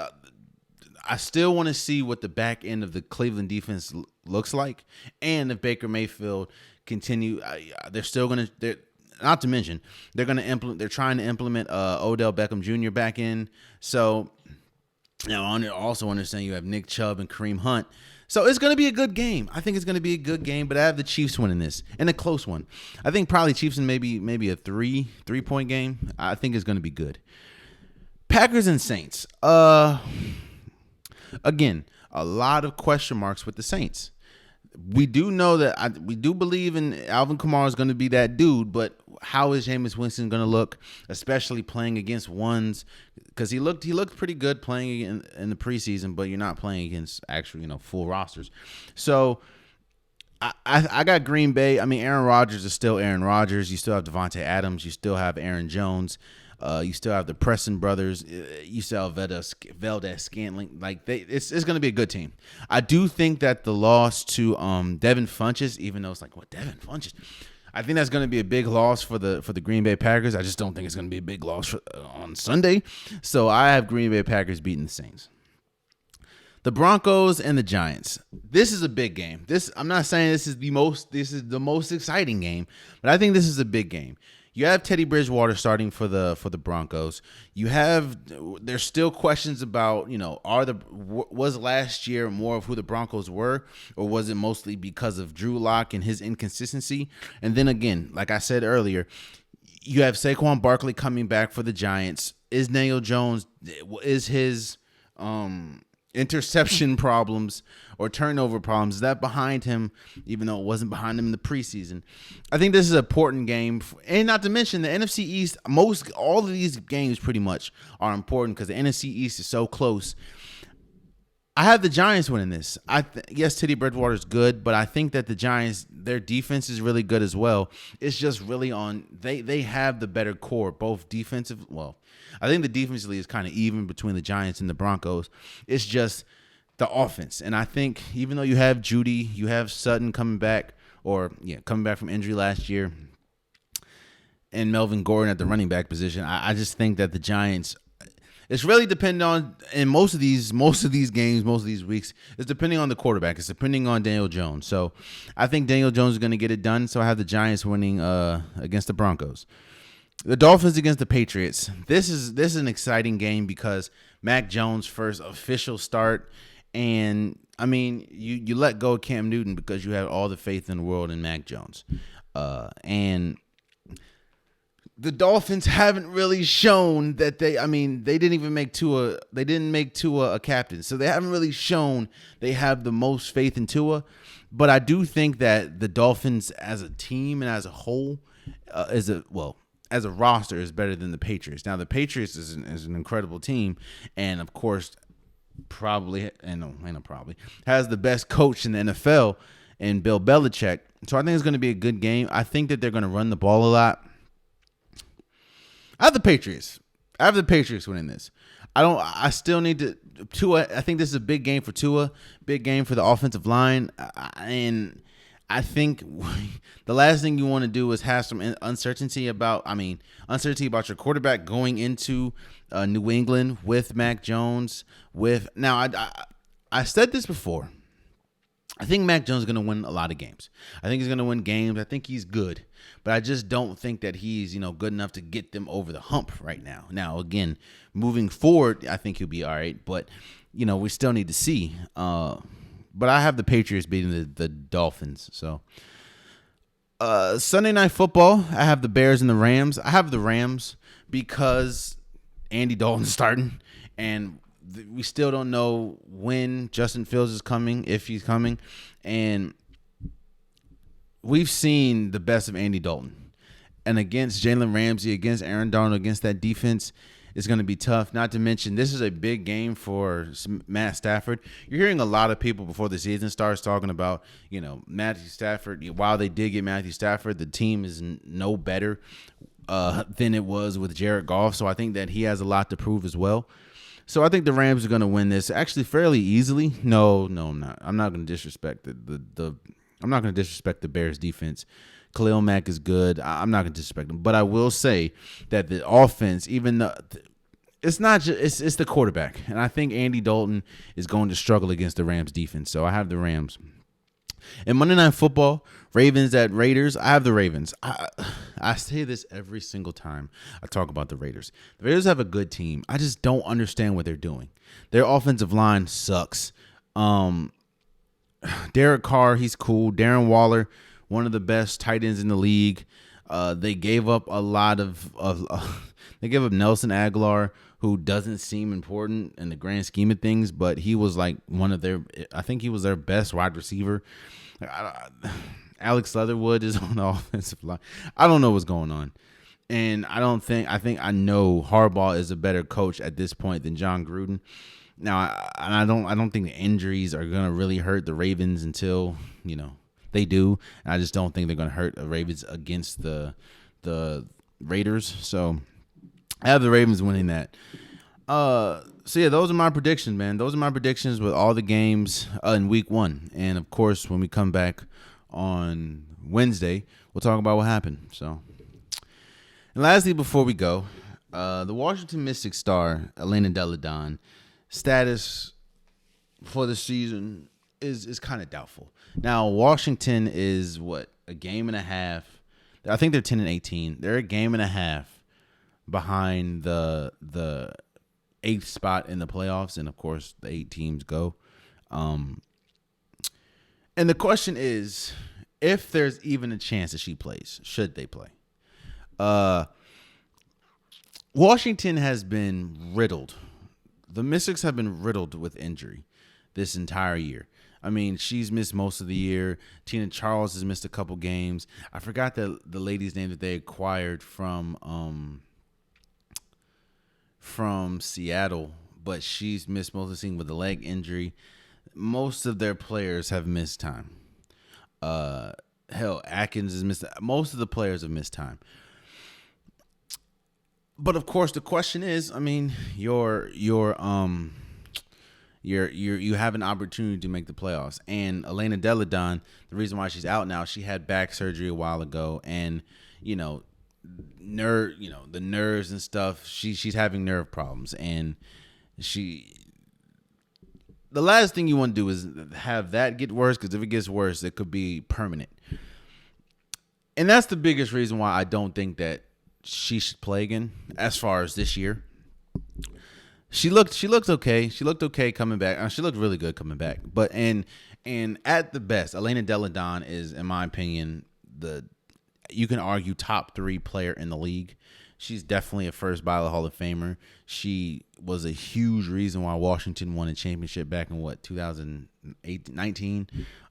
I still want to see what the back end of the Cleveland defense looks like, and if Baker Mayfield continue. They're still going to. Not to mention, they're going to implement. They're trying to implement Odell Beckham Jr. back in. So now I also understand you have Nick Chubb and Kareem Hunt. So it's going to be a good game. I think it's going to be a good game, but I have the Chiefs winning this, and a close one. I think probably Chiefs in maybe a three-point game. I think it's going to be good. Packers and Saints. Again, a lot of question marks with the Saints. We do know that we do believe in Alvin Kamara is going to be that dude, but how is Jameis Winston going to look, especially playing against ones? Because he looked pretty good playing in the preseason, but you're not playing against actual full rosters. So I got Green Bay. I mean, Aaron Rodgers is still Aaron Rodgers. You still have Devontae Adams. You still have Aaron Jones. You still have the Preston brothers. You still have Valdez-Scantling. It's going to be a good team. I do think that the loss to Devin Funchess, even though it's like, what, Devin Funchess? I think that's going to be a big loss for the Green Bay Packers. I just don't think it's going to be a big loss on Sunday. So I have Green Bay Packers beating the Saints. The Broncos and the Giants. This is a big game. I'm not saying this is the most exciting game, but I think this is a big game. You have Teddy Bridgewater starting for the Broncos. There's still questions about, was last year more of who the Broncos were, or was it mostly because of Drew Lock and his inconsistency? And then again, like I said earlier, you have Saquon Barkley coming back for the Giants. Is Daniel Jones, is his interception problems or turnover problems, is that behind him, even though it wasn't behind him in the preseason? I think this is an important game. And not to mention the NFC East, all of these games pretty much are important because the NFC East is so close. I have the Giants winning this. Yes, Teddy Bridgewater is good, but I think that the Giants, their defense is really good as well. It's just really they have the better core, both defensive. Well, I think the defensively is kind of even between the Giants and the Broncos. It's just the offense. And I think even though you have Judy, you have Sutton coming back from injury last year, and Melvin Gordon at the running back position, I just think that the Giants, it's really depending on, in most of these games, most of these weeks, it's depending on the quarterback. It's depending on Daniel Jones. So I think Daniel Jones is going to get it done. So I have the Giants winning against the Broncos. The Dolphins against the Patriots. This is an exciting game because Mac Jones' first official start. And, I mean, you let go of Cam Newton because you have all the faith in the world in Mac Jones. And the Dolphins haven't really shown that they didn't even make Tua. They didn't make Tua a captain. So they haven't really shown they have the most faith in Tua. But I do think that the Dolphins as a team and as a whole as a roster is better than the Patriots. Now, the Patriots is an incredible team. And, of course, has the best coach in the NFL in Bill Belichick. So I think it's going to be a good game. I think that they're going to run the ball a lot. I have the Patriots. Winning this. I still need to Tua. I think this is a big game for Tua, big game for the offensive line. And I think the last thing you want to do is have some uncertainty about your quarterback going into New England with Mac Jones. I said this before. I think Mac Jones is going to win a lot of games. I think he's going to win games. I think he's good, but I just don't think that he's, good enough to get them over the hump right now. Now, again, moving forward, I think he'll be all right, but, we still need to see. But I have the Patriots beating the Dolphins. So Sunday Night Football, I have the Bears and the Rams. I have the Rams because Andy Dalton's starting, and we still don't know when Justin Fields is coming, if he's coming. And we've seen the best of Andy Dalton. And against Jalen Ramsey, against Aaron Donald, against that defense, it's going to be tough. Not to mention, this is a big game for Matt Stafford. You're hearing a lot of people before the season starts talking about, Matthew Stafford. While they did get Matthew Stafford, the team is no better than it was with Jared Goff. So I think that he has a lot to prove as well. So I think the Rams are going to win this actually fairly easily. No, I'm not. I'm not going to disrespect I'm not going to disrespect the Bears defense. Khalil Mack is good. I'm not going to disrespect them, but I will say that the offense, even it's not just it's the quarterback, and I think Andy Dalton is going to struggle against the Rams defense. So I have the Rams. And Monday Night Football, Ravens at Raiders. I have the Ravens. I say this every single time I talk about the Raiders. The Raiders have a good team. I just don't understand what they're doing. Their offensive line sucks. Derek Carr, he's cool. Darren Waller, one of the best tight ends in the league. They gave up a lot of they gave up Nelson Aguilar, who doesn't seem important in the grand scheme of things, but he was like I think he was their best wide receiver. Alex Leatherwood is on the offensive line. I don't know what's going on. And I know Harbaugh is a better coach at this point than John Gruden. Now, I don't think the injuries are going to really hurt the Ravens until, they do. And I just don't think they're going to hurt the Ravens against the Raiders. So I have the Ravens winning that. So yeah, those are my predictions, man. Those are my predictions with all the games in week 1. And of course, when we come back on Wednesday, we'll talk about what happened. So, and lastly, before we go, the Washington Mystics star, Elena Delle Donne, status for the season is kind of doubtful. Now, Washington is a game and a half. I think they're 10-18. They're a game and a half behind the 8th spot in the playoffs, and of course, the 8 teams go. And the question is, if there's even a chance that she plays, should they play? Washington has been riddled. The Mystics have been riddled with injury this entire year. I mean, she's missed most of the year. Tina Charles has missed a couple games. I forgot the lady's name that they acquired from Seattle, but she's missed most of the season with a leg injury. Most of their players have missed time. Atkins has missed. Most of the players have missed time. But of course, the question is, I mean, you have an opportunity to make the playoffs. And Elena Delle Donne, the reason why she's out now, she had back surgery a while ago, and the nerves and stuff. She's having nerve problems, and the last thing you want to do is have that get worse, because if it gets worse, it could be permanent. And that's the biggest reason why I don't think that she should play again as far as this year. She looked okay. She looked okay coming back. She looked really good coming back. But and at the best, Elena Delle Donne is, in my opinion, you can argue top 3 player in the league. She's definitely a first ballot Hall of Famer. She was a huge reason why Washington won a championship back in 2019.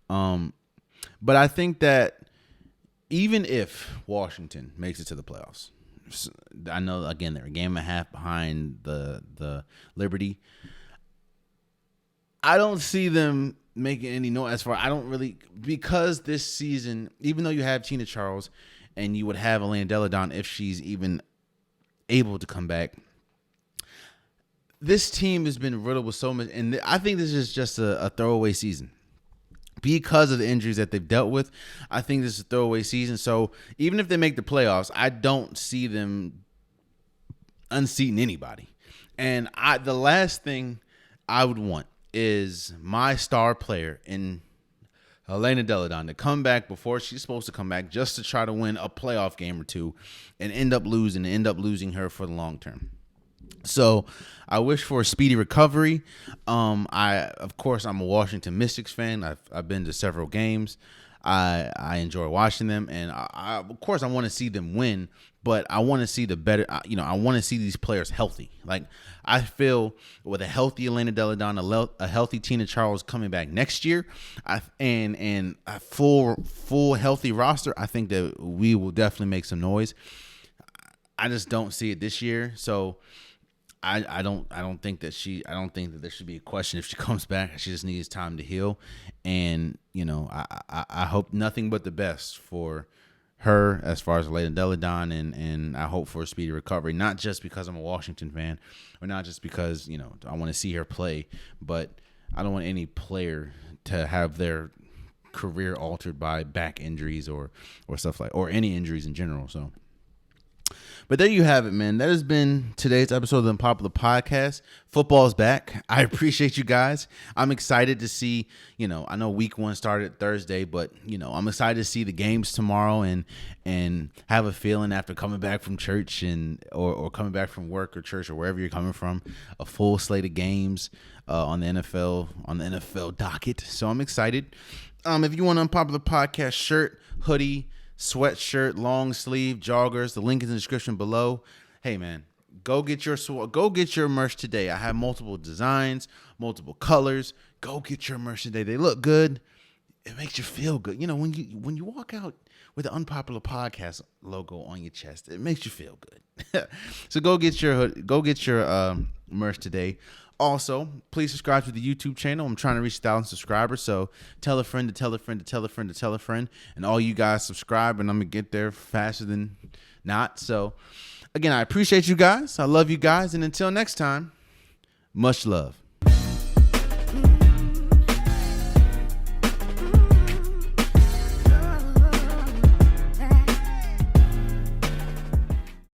But I think that even if Washington makes it to the playoffs, I know, again, they're a game and a half behind the Liberty. I don't see them making any noise as far. I don't really, because this season, even though you have Tina Charles and you would have Elena Delle Donne if she's even able to come back, this team has been riddled with so much, and I think this is just a throwaway season. Because of the injuries that they've dealt with, I think this is a throwaway season. So even if they make the playoffs, I don't see them unseating anybody. And the last thing I would want is my star player in Elena Delle Donne to come back before she's supposed to come back, just to try to win a playoff game or two and end up losing her for the long term. So I wish for a speedy recovery. Of course, I'm a Washington Mystics fan. I've been to several games. I enjoy watching them, and of course I want to see them win. But I want to see the better. I want to see these players healthy. Like, I feel with a healthy Elena Delle Donne, a healthy Tina Charles coming back next year, and a full healthy roster, I think that we will definitely make some noise. I just don't see it this year. So I don't think that there should be a question if she comes back. She just needs time to heal, and I hope nothing but the best for her as far as Elena Delle Donne, and I hope for a speedy recovery. Not just because I'm a Washington fan, or not just because I want to see her play, but I don't want any player to have their career altered by back injuries or stuff or any injuries in general. So But there you have it, man. That has been today's episode of the Unpopular Podcast. Football's back. I appreciate you guys. I'm excited to see, I know week 1 started Thursday, but, I'm excited to see the games tomorrow and have a feeling after coming back from church or coming back from work or church or wherever you're coming from, a full slate of games on the NFL docket. So I'm excited. If you want an Unpopular Podcast shirt, hoodie, sweatshirt, long sleeve, joggers, the link is in the description below. Hey man, go get your merch today. I have multiple designs, multiple colors. Go get your merch today. They look good. It makes you feel good. When you walk out with the Unpopular Podcast logo on your chest, it makes you feel good. So go get your merch today. Also, please subscribe to the YouTube channel. I'm trying to reach 1,000 subscribers, so tell a friend to tell a friend to tell a friend to tell a friend. And all you guys subscribe, and I'm going to get there faster than not. So, again, I appreciate you guys. I love you guys. And until next time, much love.